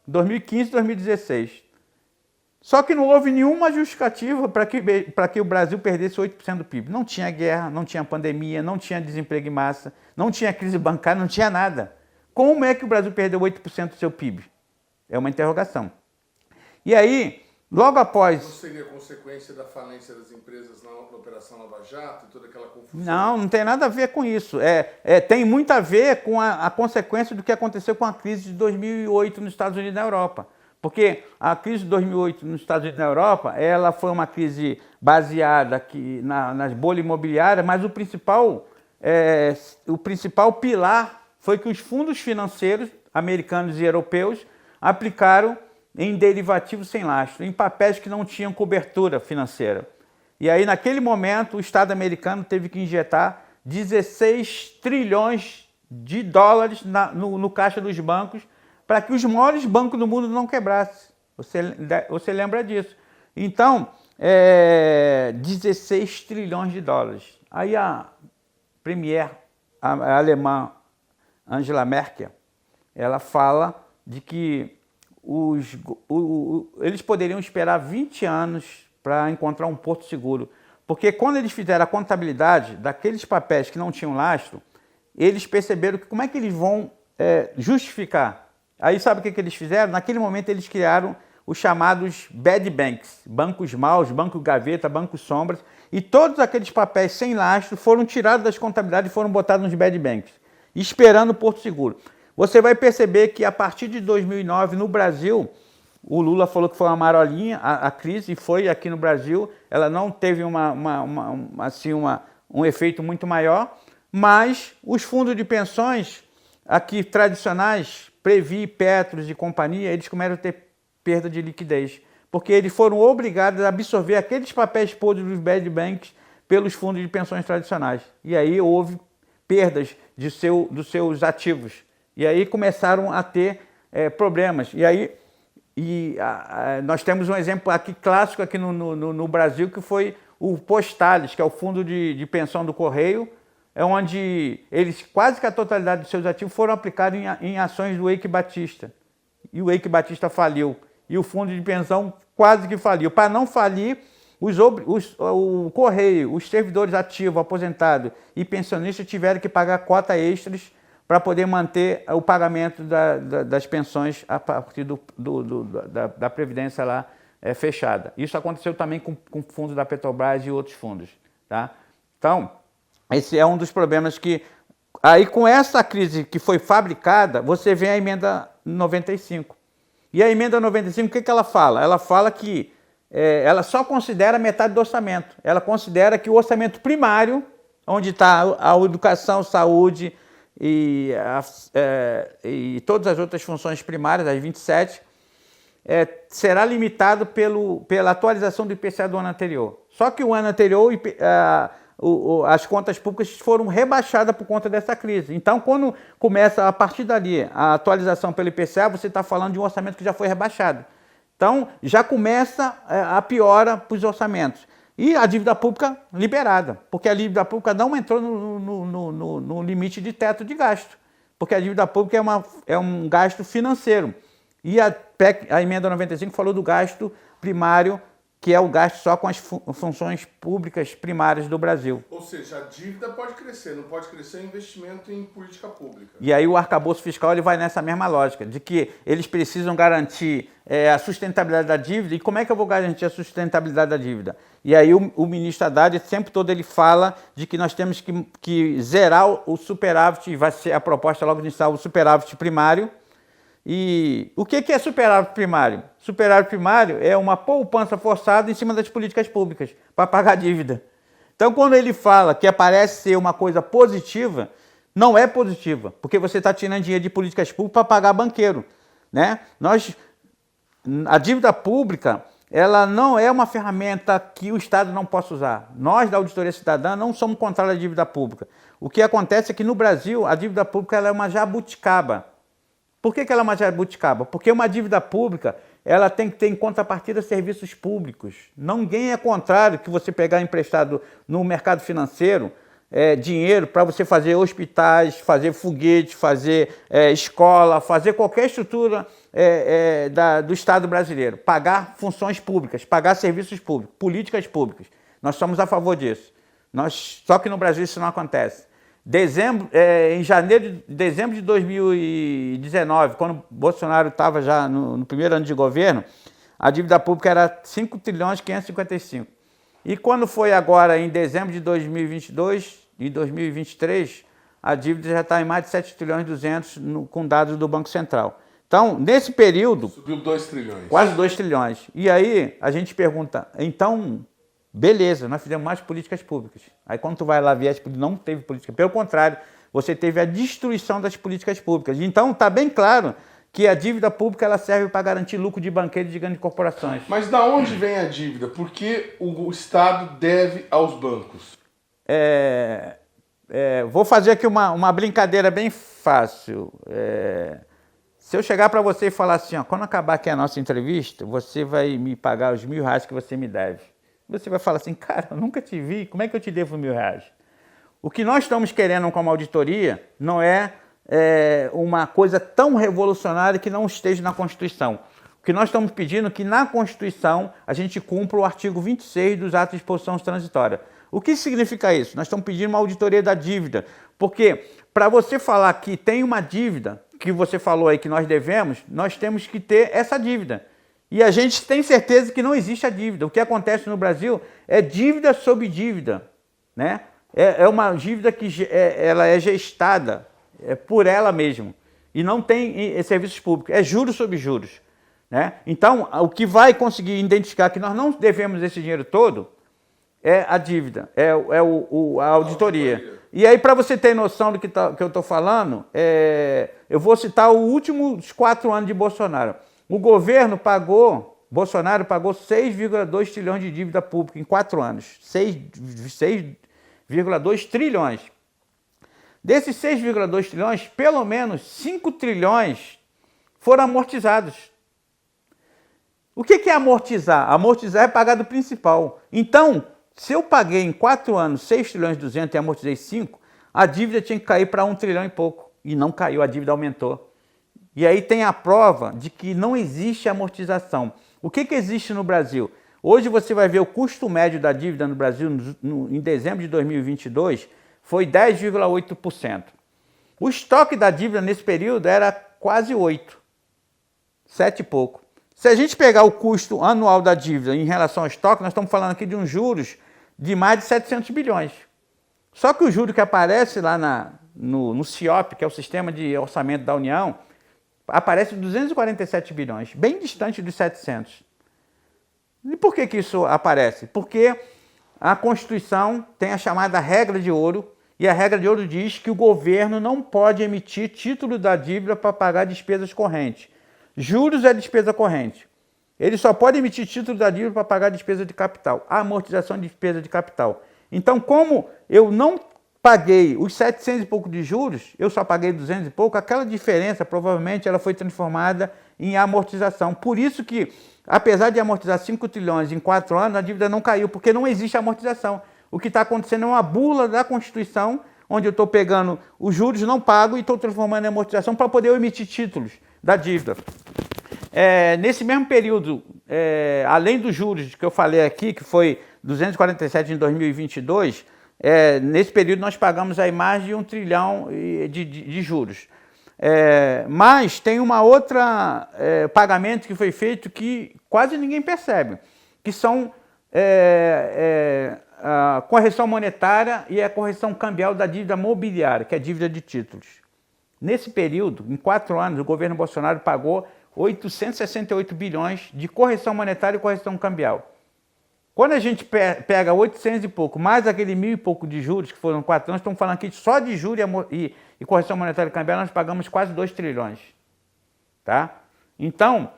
2015 e 2016. Só que não houve nenhuma justificativa para que o Brasil perdesse 8% do PIB. Não tinha guerra, não tinha pandemia, não tinha desemprego em massa, não tinha crise bancária, não tinha nada. Como é que o Brasil perdeu 8% do seu PIB? É uma interrogação. E aí, logo após... Não seria consequência da falência das empresas na Operação Lava Jato e toda aquela confusão? Não tem nada a ver com isso. Tem muito a ver com a consequência do que aconteceu com a crise de 2008 nos Estados Unidos e na Europa. Porque a crise de 2008 nos Estados Unidos e na Europa, ela foi uma crise baseada aqui nas bolhas imobiliárias, mas o principal pilar foi que os fundos financeiros americanos e europeus aplicaram em derivativos sem lastro, em papéis que não tinham cobertura financeira. E aí, naquele momento, o Estado americano teve que injetar 16 trilhões de dólares no caixa dos bancos para que os maiores bancos do mundo não quebrassem. Você lembra disso? Então, 16 trilhões de dólares. Aí a premier alemã Angela Merkel, ela fala de que eles poderiam esperar 20 anos para encontrar um porto seguro. Porque quando eles fizeram a contabilidade daqueles papéis que não tinham lastro, eles perceberam que como é que eles vão justificar. Aí sabe o que eles fizeram? Naquele momento eles criaram os chamados bad banks, bancos maus, banco gaveta, bancos sombras, e todos aqueles papéis sem lastro foram tirados das contabilidades e foram botados nos bad banks, esperando o porto seguro. Você vai perceber que a partir de 2009, no Brasil, o Lula falou que foi uma marolinha, a crise, e foi aqui no Brasil, ela não teve um efeito muito maior, mas os fundos de pensões aqui tradicionais, Previ, Petros e companhia, eles começaram a ter perda de liquidez, porque eles foram obrigados a absorver aqueles papéis podres dos bad banks pelos fundos de pensões tradicionais. E aí houve perdas dos seus ativos. E aí começaram a ter problemas. E aí nós temos um exemplo aqui clássico aqui no Brasil, que foi o Postales, que é o fundo de pensão do Correio, onde eles, quase que a totalidade dos seus ativos foram aplicados em ações do Eike Batista. E o Eike Batista faliu. E o fundo de pensão quase que faliu. Para não falir, o Correio, os servidores ativos, aposentados e pensionistas tiveram que pagar cota extras para poder manter o pagamento das pensões a partir da Previdência lá fechada. Isso aconteceu também com fundos da Petrobras e outros fundos. Tá? Então, esse é um dos problemas que... Aí, com essa crise que foi fabricada, você vê a emenda 95. E a emenda 95, o que ela fala? Ela fala que ela só considera metade do orçamento. Ela considera que o orçamento primário, onde está a educação, saúde e todas as outras funções primárias, as 27, será limitado pela atualização do IPCA do ano anterior. Só que o ano anterior, as contas públicas foram rebaixadas por conta dessa crise. Então, quando começa, a partir dali, a atualização pelo IPCA, você está falando de um orçamento que já foi rebaixado. Então, já começa a piora para os orçamentos. E a dívida pública liberada, porque a dívida pública não entrou no limite de teto de gasto, porque a dívida pública é um gasto financeiro. E a emenda 95 falou do gasto primário que é o gasto só com as funções públicas primárias do Brasil. Ou seja, a dívida pode crescer, não pode crescer o investimento em política pública. E aí o arcabouço fiscal ele vai nessa mesma lógica, de que eles precisam garantir a sustentabilidade da dívida. E como é que eu vou garantir a sustentabilidade da dívida? E aí o ministro Haddad, o tempo todo ele fala de que nós temos que zerar o superávit, vai ser a proposta logo de iniciar o superávit primário. E o que é superávit primário? Superávit primário é uma poupança forçada em cima das políticas públicas para pagar a dívida. Então, quando ele fala que parece ser uma coisa positiva, não é positiva, porque você está tirando dinheiro de políticas públicas para pagar banqueiro, né? A dívida pública, ela não é uma ferramenta que o Estado não possa usar. Nós, da Auditoria Cidadã, não somos contra a dívida pública. O que acontece é que no Brasil, a dívida pública ela é uma jabuticaba. Por que ela é uma jabuticaba? Porque uma dívida pública ela tem que ter em contrapartida serviços públicos. Ninguém é contrário que você pegar emprestado no mercado financeiro dinheiro para você fazer hospitais, fazer foguete, fazer escola, fazer qualquer estrutura do Estado brasileiro. Pagar funções públicas, pagar serviços públicos, políticas públicas. Nós somos a favor disso. Só que no Brasil isso não acontece. Em dezembro de 2019, quando Bolsonaro estava já no primeiro ano de governo, a dívida pública era 5 trilhões 555. E quando foi agora em dezembro de 2022 e 2023, a dívida já está em mais de 7 trilhões 200 com dados do Banco Central. Então, nesse período... Subiu 2 trilhões. Quase 2 trilhões. E aí a gente pergunta, então... Beleza, nós fizemos mais políticas públicas. Aí quando tu vai lá ver, não teve política. Pelo contrário, você teve a destruição das políticas públicas. Então está bem claro que a dívida pública ela serve para garantir lucro de banqueiros e de grandes corporações. Mas da onde vem a dívida? Por que o Estado deve aos bancos? Vou fazer aqui uma brincadeira bem fácil. Se eu chegar para você e falar assim, ó, quando acabar aqui a nossa entrevista, você vai me pagar os R$1.000 que você me deve. Você vai falar assim, cara, eu nunca te vi, como é que eu te devo R$1.000? O que nós estamos querendo como auditoria não é uma coisa tão revolucionária que não esteja na Constituição. O que nós estamos pedindo é que na Constituição a gente cumpra o artigo 26 dos atos de disposição transitória. O que significa isso? Nós estamos pedindo uma auditoria da dívida, porque para você falar que tem uma dívida, que você falou aí que nós devemos, nós temos que ter essa dívida. E a gente tem certeza que não existe a dívida. O que acontece no Brasil é dívida sobre dívida, né? É uma dívida que ela é gestada por ela mesma e não tem serviços públicos, é juros sobre juros, né? Então, o que vai conseguir identificar que nós não devemos esse dinheiro todo é a dívida, a auditoria. E aí, para você ter noção do que eu estou falando, eu vou citar os últimos 4 anos de Bolsonaro. O governo Bolsonaro pagou 6,2 trilhões de dívida pública em 4 anos. 6,2 trilhões. Desses 6,2 trilhões, pelo menos 5 trilhões foram amortizados. O que é amortizar? Amortizar é pagar do principal. Então, se eu paguei em 4 anos 6 trilhões e 200 e amortizei 5, a dívida tinha que cair para 1 trilhão e pouco. E não caiu, a dívida aumentou. E aí tem a prova de que não existe amortização. O que existe no Brasil? Hoje você vai ver o custo médio da dívida no Brasil em dezembro de 2022 foi 10,8%. O estoque da dívida nesse período era quase 8%, 7 e pouco. Se a gente pegar o custo anual da dívida em relação ao estoque, nós estamos falando aqui de uns juros de mais de 700 bilhões. Só que o juro que aparece lá no CIOP, que é o Sistema de Orçamento da União, aparece 247 bilhões, bem distante dos 700. E por que isso aparece? Porque a Constituição tem a chamada regra de ouro, e a regra de ouro diz que o governo não pode emitir título da dívida para pagar despesas correntes. Juros é despesa corrente. Ele só pode emitir título da dívida para pagar despesa de capital, a amortização de despesa de capital. Então, como eu não paguei os 700 e pouco de juros, eu só paguei 200 e pouco, aquela diferença provavelmente ela foi transformada em amortização. Por isso que, apesar de amortizar 5 trilhões em 4 anos, a dívida não caiu, porque não existe amortização. O que está acontecendo é uma bula da Constituição, onde eu estou pegando os juros, não pago e estou transformando em amortização para poder emitir títulos da dívida. Nesse mesmo período além dos juros que eu falei aqui, que foi 247 em 2022, nesse período nós pagamos aí mais de 1 trilhão de juros. Mas tem uma outra pagamento que foi feito que quase ninguém percebe, que são a correção monetária e a correção cambial da dívida mobiliária, que é a dívida de títulos. Nesse período, em 4 anos, o governo Bolsonaro pagou 868 bilhões de correção monetária e correção cambial. Quando a gente pega 800 e pouco, mais aquele 1.000 e pouco de juros, que foram 4 anos, estamos falando aqui só de juros e correção monetária e cambial, nós pagamos quase 2 trilhões. Tá? Então,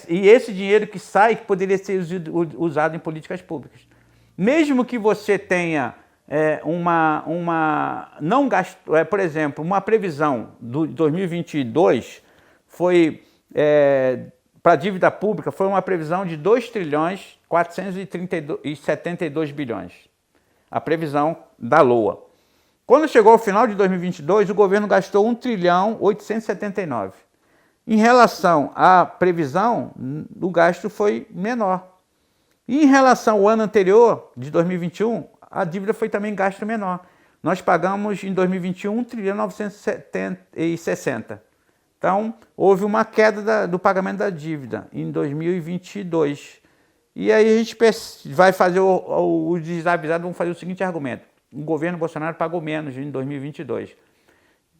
e esse dinheiro que sai, que poderia ser usado em políticas públicas. Mesmo que você tenha não gasto, por exemplo, uma previsão do 2022 foi para a dívida pública foi uma previsão de 2 trilhões 472 bilhões. A previsão da LOA. Quando chegou ao final de 2022, o governo gastou 1 trilhão 879. Em relação à previsão, o gasto foi menor. E em relação ao ano anterior, de 2021, a dívida foi também gasto menor. Nós pagamos em 2021 1 trilhão 960. Então, houve uma queda do pagamento da dívida em 2022. E aí a gente vai fazer, os desavisados vão fazer o seguinte argumento. O governo Bolsonaro pagou menos em 2022.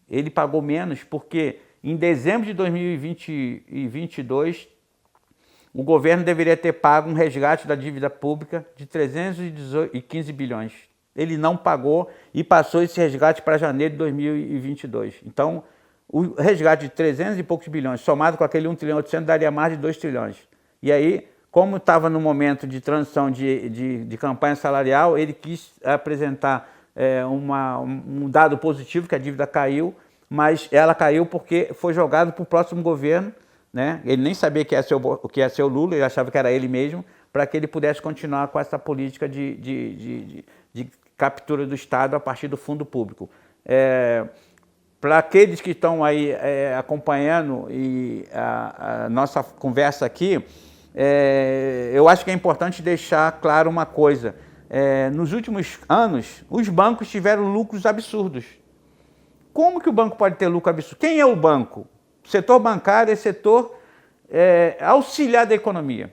Ele pagou menos porque em dezembro de 2022, o governo deveria ter pago um resgate da dívida pública de 315 bilhões. Ele não pagou e passou esse resgate para janeiro de 2022. Então, o resgate de 300 e poucos bilhões, somado com aquele 1 trilhão 800, daria mais de 2 trilhões. E aí, como estava no momento de transição de campanha salarial, ele quis apresentar um dado positivo, que a dívida caiu, mas ela caiu porque foi jogado para o próximo governo, né? Ele nem sabia que ia ser o Lula, ele achava que era ele mesmo, para que ele pudesse continuar com essa política de captura do Estado a partir do fundo público. Para aqueles que estão aí acompanhando a nossa conversa aqui, eu acho que é importante deixar claro uma coisa. Nos últimos anos, os bancos tiveram lucros absurdos. Como que o banco pode ter lucro absurdo? Quem é o banco? O setor bancário é setor auxiliar da economia.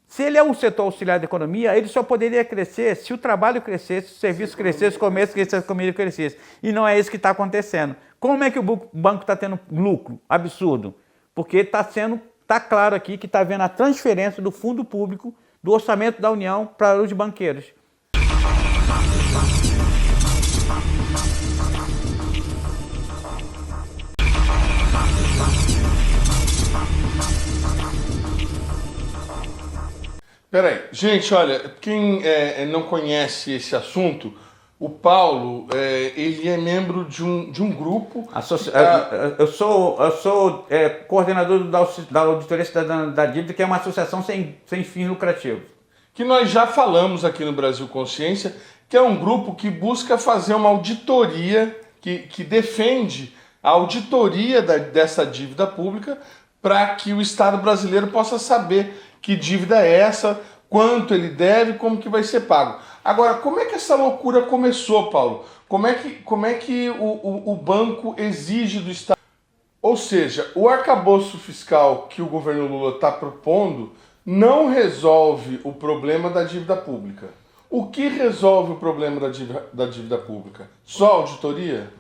Se ele é um setor auxiliar da economia, ele só poderia crescer se o trabalho crescesse, se o serviço crescesse, se o comércio crescesse, se a comida crescesse. E não é isso que está acontecendo. Como é que o banco está tendo lucro absurdo? Porque está claro aqui que está havendo a transferência do fundo público, do orçamento da União para os banqueiros. Peraí, gente, olha, quem não conhece esse assunto, o Paulo, ele é membro de um grupo... Eu sou coordenador da Auditoria Cidadã da Dívida, que é uma associação sem fim lucrativo. Que nós já falamos aqui no Brasil Consciência, que é um grupo que busca fazer uma auditoria, que defende a auditoria dessa dívida pública, para que o Estado brasileiro possa saber que dívida é essa, quanto ele deve, como que vai ser pago. Agora, como é que essa loucura começou, Paulo? Como é que o banco exige do Estado? Ou seja, o arcabouço fiscal que o governo Lula está propondo não resolve o problema da dívida pública. O que resolve o problema da dívida pública? Só a auditoria?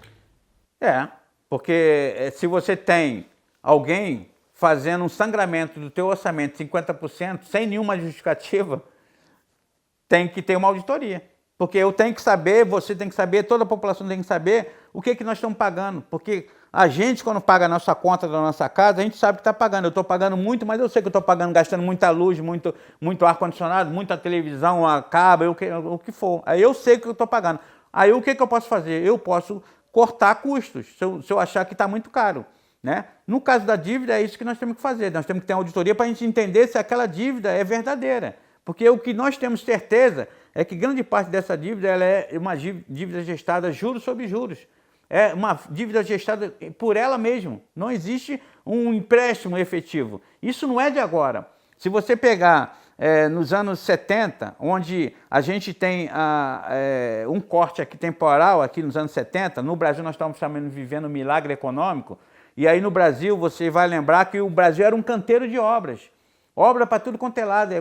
Porque se você tem alguém fazendo um sangramento do teu orçamento de 50%, sem nenhuma justificativa, tem que ter uma auditoria. Porque eu tenho que saber, você tem que saber, toda a população tem que saber o que nós estamos pagando. Porque a gente, quando paga a nossa conta da nossa casa, a gente sabe que está pagando. Eu estou pagando muito, mas eu sei que eu estou pagando, gastando muita luz, muito ar-condicionado, muita televisão, a cabo, o que for. Aí eu sei que eu estou pagando. Aí o que eu posso fazer? Eu posso cortar custos, se eu achar que está muito caro. Né? No caso da dívida, é isso que nós temos que fazer. Nós temos que ter uma auditoria para a gente entender se aquela dívida é verdadeira. Porque o que nós temos certeza é que grande parte dessa dívida ela é uma dívida gestada juros sobre juros. É uma dívida gestada por ela mesma. Não existe um empréstimo efetivo. Isso não é de agora. Se você pegar nos anos 70, onde a gente tem um corte aqui temporal, aqui nos anos 70, no Brasil nós estamos vivendo um milagre econômico, e aí no Brasil você vai lembrar que o Brasil era um canteiro de obras. Obra para tudo quanto é lado,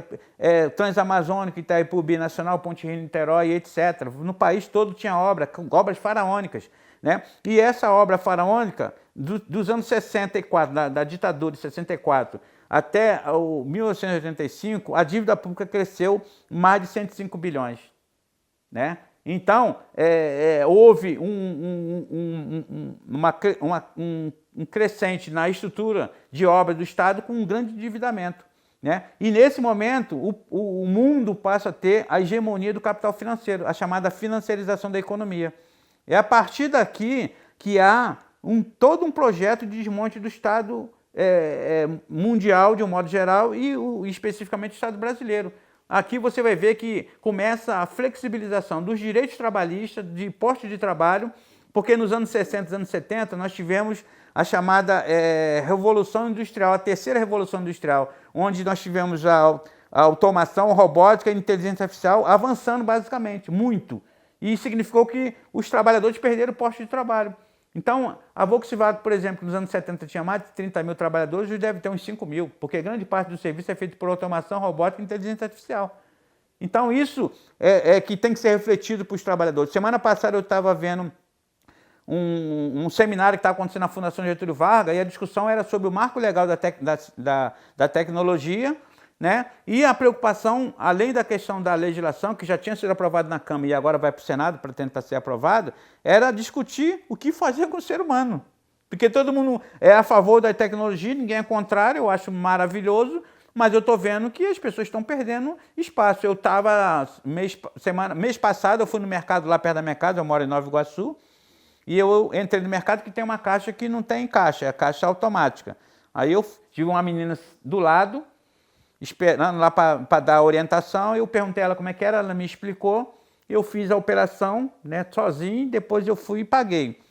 Transamazônica, Itaipu, Binacional, Ponte Rio-Niterói, etc. No país todo tinha obras faraônicas, né? E essa obra faraônica, dos anos 64, da ditadura de 64 até o 1985, a dívida pública cresceu mais de 105 bilhões. Né? Então, houve um crescente na estrutura de obras do Estado com um grande endividamento. Né? E nesse momento, o mundo passa a ter a hegemonia do capital financeiro, a chamada financiarização da economia. É a partir daqui que há todo um projeto de desmonte do Estado mundial, de um modo geral, e especificamente o Estado brasileiro. Aqui você vai ver que começa a flexibilização dos direitos trabalhistas, de postos de trabalho, porque nos anos 60 e anos 70 nós tivemos a chamada Revolução Industrial, a terceira Revolução Industrial, onde nós tivemos a automação, a robótica e a inteligência artificial avançando basicamente, muito. E significou que os trabalhadores perderam o posto de trabalho. Então, a Volkswagen, por exemplo, nos anos 70 tinha mais de 30 mil trabalhadores, hoje deve ter uns 5 mil, porque grande parte do serviço é feito por automação, robótica e inteligência artificial. Então, isso que tem que ser refletido para os trabalhadores. Semana passada eu estava vendo um seminário que está acontecendo na Fundação Getúlio Vargas, e a discussão era sobre o marco legal da tecnologia, né? E a preocupação, além da questão da legislação, que já tinha sido aprovada na Câmara e agora vai para o Senado para tentar ser aprovado, era discutir o que fazer com o ser humano. Porque todo mundo é a favor da tecnologia, ninguém é contrário, eu acho maravilhoso, mas eu estou vendo que as pessoas estão perdendo espaço. Eu estava, mês passado, eu fui no mercado lá perto da minha casa, eu moro em Nova Iguaçu, e eu entrei no mercado que tem uma caixa que não tem caixa, é a caixa automática. Aí eu tive uma menina do lado, esperando lá para dar orientação, eu perguntei a ela como é que era, ela me explicou, eu fiz a operação, né, sozinho, depois eu fui e paguei.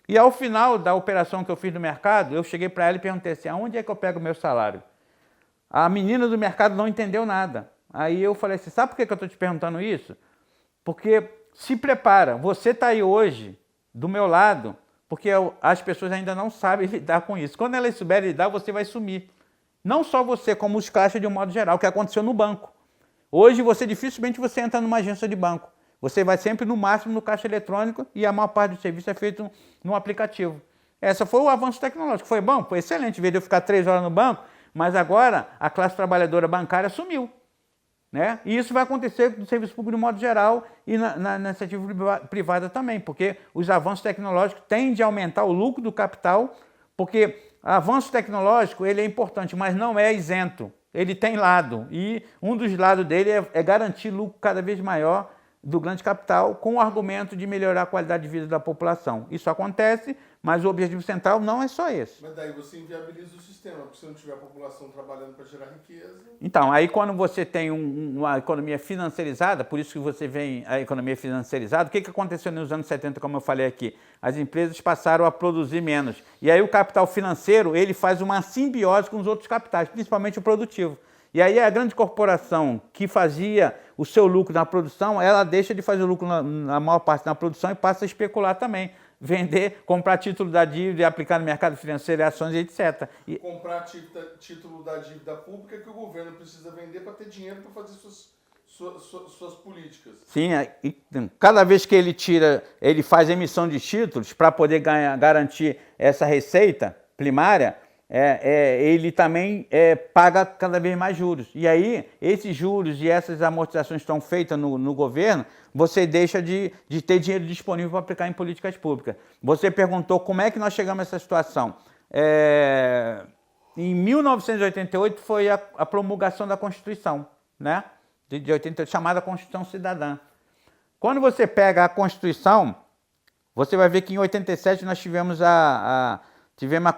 E ao final da operação que eu fiz no mercado, eu cheguei para ela e perguntei assim, aonde é que eu pego o meu salário? A menina do mercado não entendeu nada. Aí eu falei assim, sabe por que eu estou te perguntando isso? Porque se prepara, você está aí hoje, do meu lado, porque as pessoas ainda não sabem lidar com isso. Quando elas souberem lidar, você vai sumir. Não só você, como os caixas de um modo geral, que aconteceu no banco. Hoje, dificilmente você entra numa agência de banco. Você vai sempre, no máximo, no caixa eletrônico e a maior parte do serviço é feito no aplicativo. Esse foi o avanço tecnológico. Foi bom? Foi excelente. Em vez de eu ficar 3 horas no banco, mas agora a classe trabalhadora bancária sumiu. Né? E isso vai acontecer no serviço público de modo geral e na iniciativa privada também, porque os avanços tecnológicos tendem a aumentar o lucro do capital, porque avanço tecnológico ele é importante, mas não é isento. Ele tem lado, e um dos lados dele é garantir lucro cada vez maior do grande capital com o argumento de melhorar a qualidade de vida da população. Isso acontece, mas o objetivo central não é só esse. Mas daí você inviabiliza o sistema, porque se não tiver a população trabalhando para gerar riqueza... Então, aí quando você tem uma economia financiarizada, por isso que você vê a economia financiarizada, o que aconteceu nos anos 70, como eu falei aqui? As empresas passaram a produzir menos. E aí o capital financeiro, ele faz uma simbiose com os outros capitais, principalmente o produtivo. E aí a grande corporação que fazia o seu lucro na produção, ela deixa de fazer o lucro na maior parte na produção e passa a especular também. Vender, comprar título da dívida e aplicar no mercado financeiro, ações, etc. Comprar título da dívida pública que o governo precisa vender para ter dinheiro para fazer suas políticas. Sim, cada vez que ele faz emissão de títulos para poder garantir essa receita primária, ele também paga cada vez mais juros. E aí, esses juros e essas amortizações estão feitas no governo, você deixa de ter dinheiro disponível para aplicar em políticas públicas. Você perguntou como é que nós chegamos a essa situação. Em 1988 foi a promulgação da Constituição, né? De 88, chamada Constituição Cidadã. Quando você pega a Constituição, você vai ver que em 87 nós tivemos a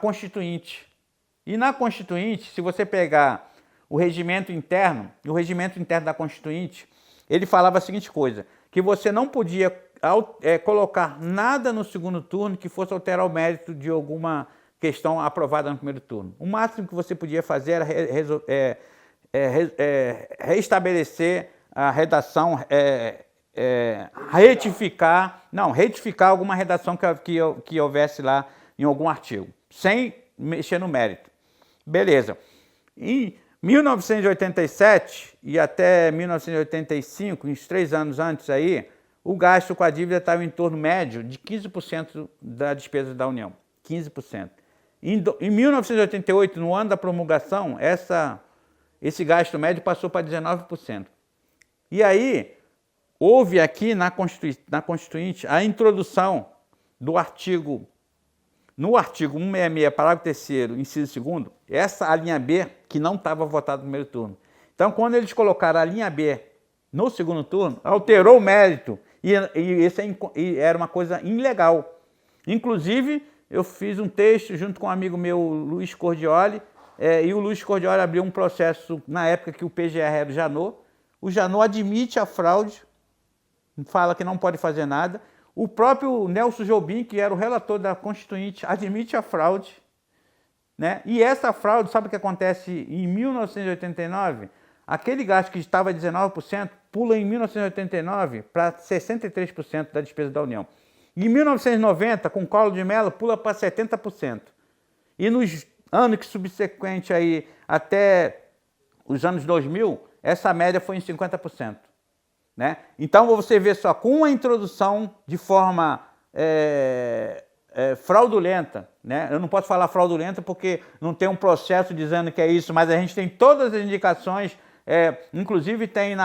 Constituinte. E na Constituinte, se você pegar o regimento interno da Constituinte, ele falava a seguinte coisa, que você não podia colocar nada no segundo turno que fosse alterar o mérito de alguma questão aprovada no primeiro turno. O máximo que você podia fazer era restabelecer a redação, retificar alguma redação que houvesse lá em algum artigo, sem mexer no mérito. Beleza. Em 1987 e até 1985, uns 3 anos antes aí, o gasto com a dívida estava em torno médio de 15% da despesa da União. 15%. Em 1988, no ano da promulgação, esse gasto médio passou para 19%. E aí, houve aqui na Constituinte a introdução do artigo, no artigo 166, parágrafo 3º, inciso 2º, essa a linha B que não estava votada no primeiro turno. Então, quando eles colocaram a linha B no segundo turno, alterou o mérito e era uma coisa ilegal. Inclusive, eu fiz um texto junto com um amigo meu, Luiz Cordioli, e o Luiz Cordioli abriu um processo na época que o PGR era o Janot. O Janot admite a fraude, fala que não pode fazer nada. O próprio Nelson Jobim, que era o relator da Constituinte, admite a fraude, né? E essa fraude, sabe o que acontece em 1989? Aquele gasto que estava 19% pula em 1989 para 63% da despesa da União. Em 1990, com Collor de Mello, pula para 70%. E nos anos subsequentes aí, até os anos 2000, essa média foi em 50%. Né? Então, você vê só, com a introdução de forma fraudulenta, né? Eu não posso falar fraudulenta porque não tem um processo dizendo que é isso, mas a gente tem todas as indicações, inclusive tem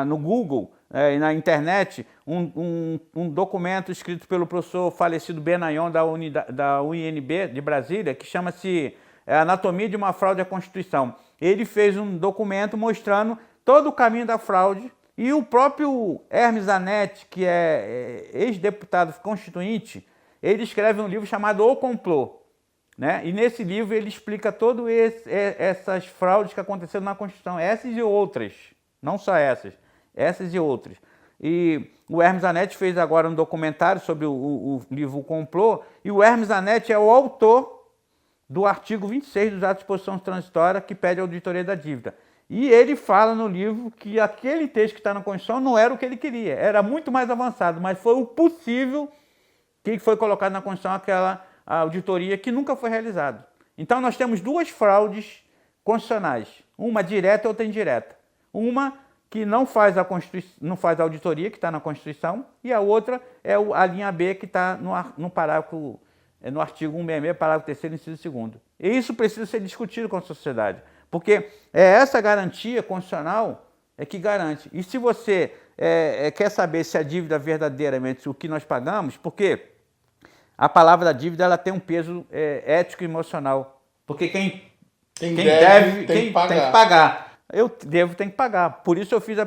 no Google, na internet, um documento escrito pelo professor falecido Benayon da UNB de Brasília, que chama-se Anatomia de uma Fraude à Constituição. Ele fez um documento mostrando todo o caminho da fraude, e o próprio Hermes Zanetti, que é ex-deputado constituinte, ele escreve um livro chamado O Complô, né? E nesse livro ele explica todas essas fraudes que aconteceram na Constituição, essas e outras, não só essas e outras. E o Hermes Zanetti fez agora um documentário sobre o livro O Complô, e o Hermes Zanetti é o autor do artigo 26 dos atos de disposição transitória que pede a auditoria da dívida. E ele fala no livro que aquele texto que está na Constituição não era o que ele queria, era muito mais avançado, mas foi o possível que foi colocado na Constituição, aquela auditoria que nunca foi realizada. Então nós temos duas fraudes constitucionais, uma direta e outra indireta. Uma que não faz a auditoria, que está na Constituição, e a outra é a linha B, que está no parágrafo, no artigo 166, parágrafo 3º, inciso 2º. E isso precisa ser discutido com a sociedade, porque é essa garantia constitucional que garante. E se você quer saber se a dívida é verdadeiramente o que nós pagamos, porque a palavra da dívida ela tem um peso ético e emocional, porque quem deve tem que pagar. Eu devo, tem que pagar. Por isso eu fiz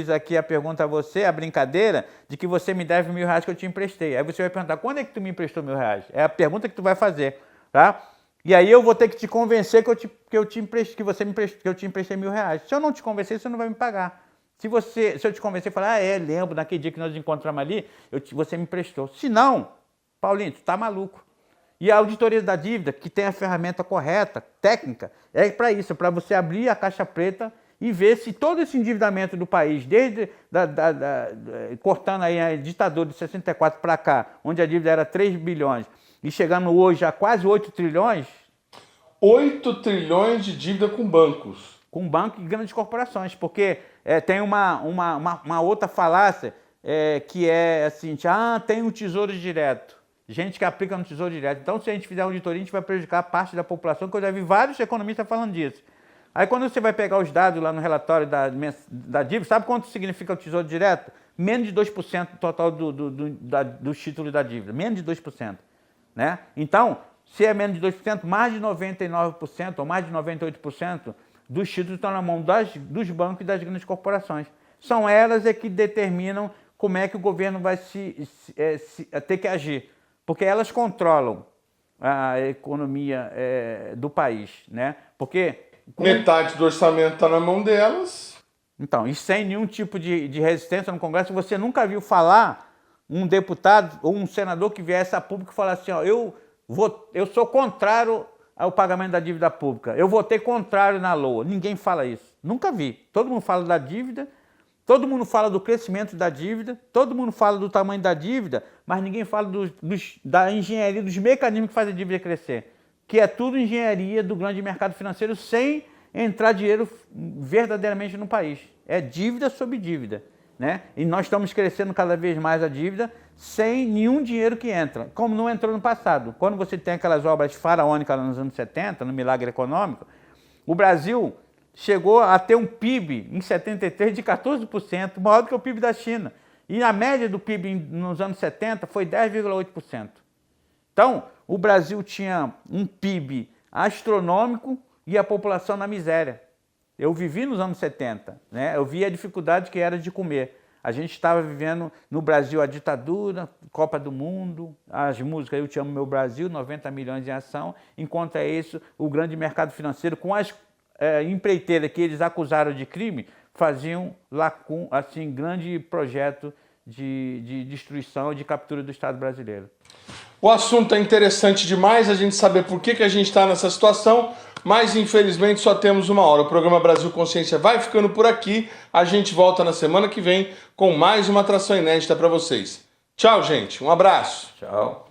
aqui a pergunta a você, a brincadeira, de que você me deve R$1.000 que eu te emprestei. Aí você vai perguntar, quando é que tu me emprestou R$1.000? É a pergunta que tu vai fazer, tá? E aí eu vou ter que te convencer que eu te emprestei R$1.000. Se eu não te convencer, você não vai me pagar. Se eu te convencer e falar, lembro, naquele dia que nós nos encontramos ali, você me emprestou. Se não, Paulinho, tu tá maluco. E a auditoria da dívida, que tem a ferramenta correta, técnica, é para isso, para você abrir a caixa preta e ver se todo esse endividamento do país, desde cortando aí a ditadura de 64 para cá, onde a dívida era 3 bilhões, e chegando hoje a quase 8 trilhões... 8 trilhões de dívida com bancos. Com banco e grandes corporações, porque tem uma outra falácia que é assim, tem um tesouro direto. Gente que aplica no Tesouro Direto. Então, se a gente fizer auditoria, a gente vai prejudicar parte da população, que eu já vi vários economistas falando disso. Aí, quando você vai pegar os dados lá no relatório da dívida, sabe quanto significa o Tesouro Direto? Menos de 2% do total dos títulos da dívida. Menos de 2%. Né? Então, se é menos de 2%, mais de 99% ou mais de 98% dos títulos estão na mão dos bancos e das grandes corporações. São elas que determinam como é que o governo vai ter que agir. Porque elas controlam a economia do país, né? Porque... Metade do orçamento está na mão delas. Então, e sem nenhum tipo de resistência no Congresso, você nunca viu falar um deputado ou um senador que viesse a público e falasse assim, eu eu sou contrário ao pagamento da dívida pública. Eu votei contrário na LOA. Ninguém fala isso. Nunca vi. Todo mundo fala da dívida, todo mundo fala do crescimento da dívida, todo mundo fala do tamanho da dívida, mas ninguém fala da engenharia, dos mecanismos que fazem a dívida crescer. Que é tudo engenharia do grande mercado financeiro sem entrar dinheiro verdadeiramente no país. É dívida sobre dívida, né? E nós estamos crescendo cada vez mais a dívida sem nenhum dinheiro que entra, como não entrou no passado. Quando você tem aquelas obras faraônicas nos anos 70, no milagre econômico, o Brasil chegou a ter um PIB em 73 de 14%, maior do que o PIB da China. E a média do PIB nos anos 70 foi 10,8%. Então, o Brasil tinha um PIB astronômico e a população na miséria. Eu vivi nos anos 70, né? Eu vi a dificuldade que era de comer. A gente estava vivendo no Brasil a ditadura, Copa do Mundo, as músicas Eu Te Amo Meu Brasil, 90 milhões em ação. Enquanto é isso, o grande mercado financeiro, com as empreiteiras que eles acusaram de crime, faziam lá com assim grande projeto de destruição e de captura do Estado brasileiro. O assunto é interessante demais, a gente saber por que a gente está nessa situação, mas infelizmente só temos uma hora. O programa Brasil Consciência vai ficando por aqui. A gente volta na semana que vem com mais uma atração inédita para vocês. Tchau, gente. Um abraço. Tchau.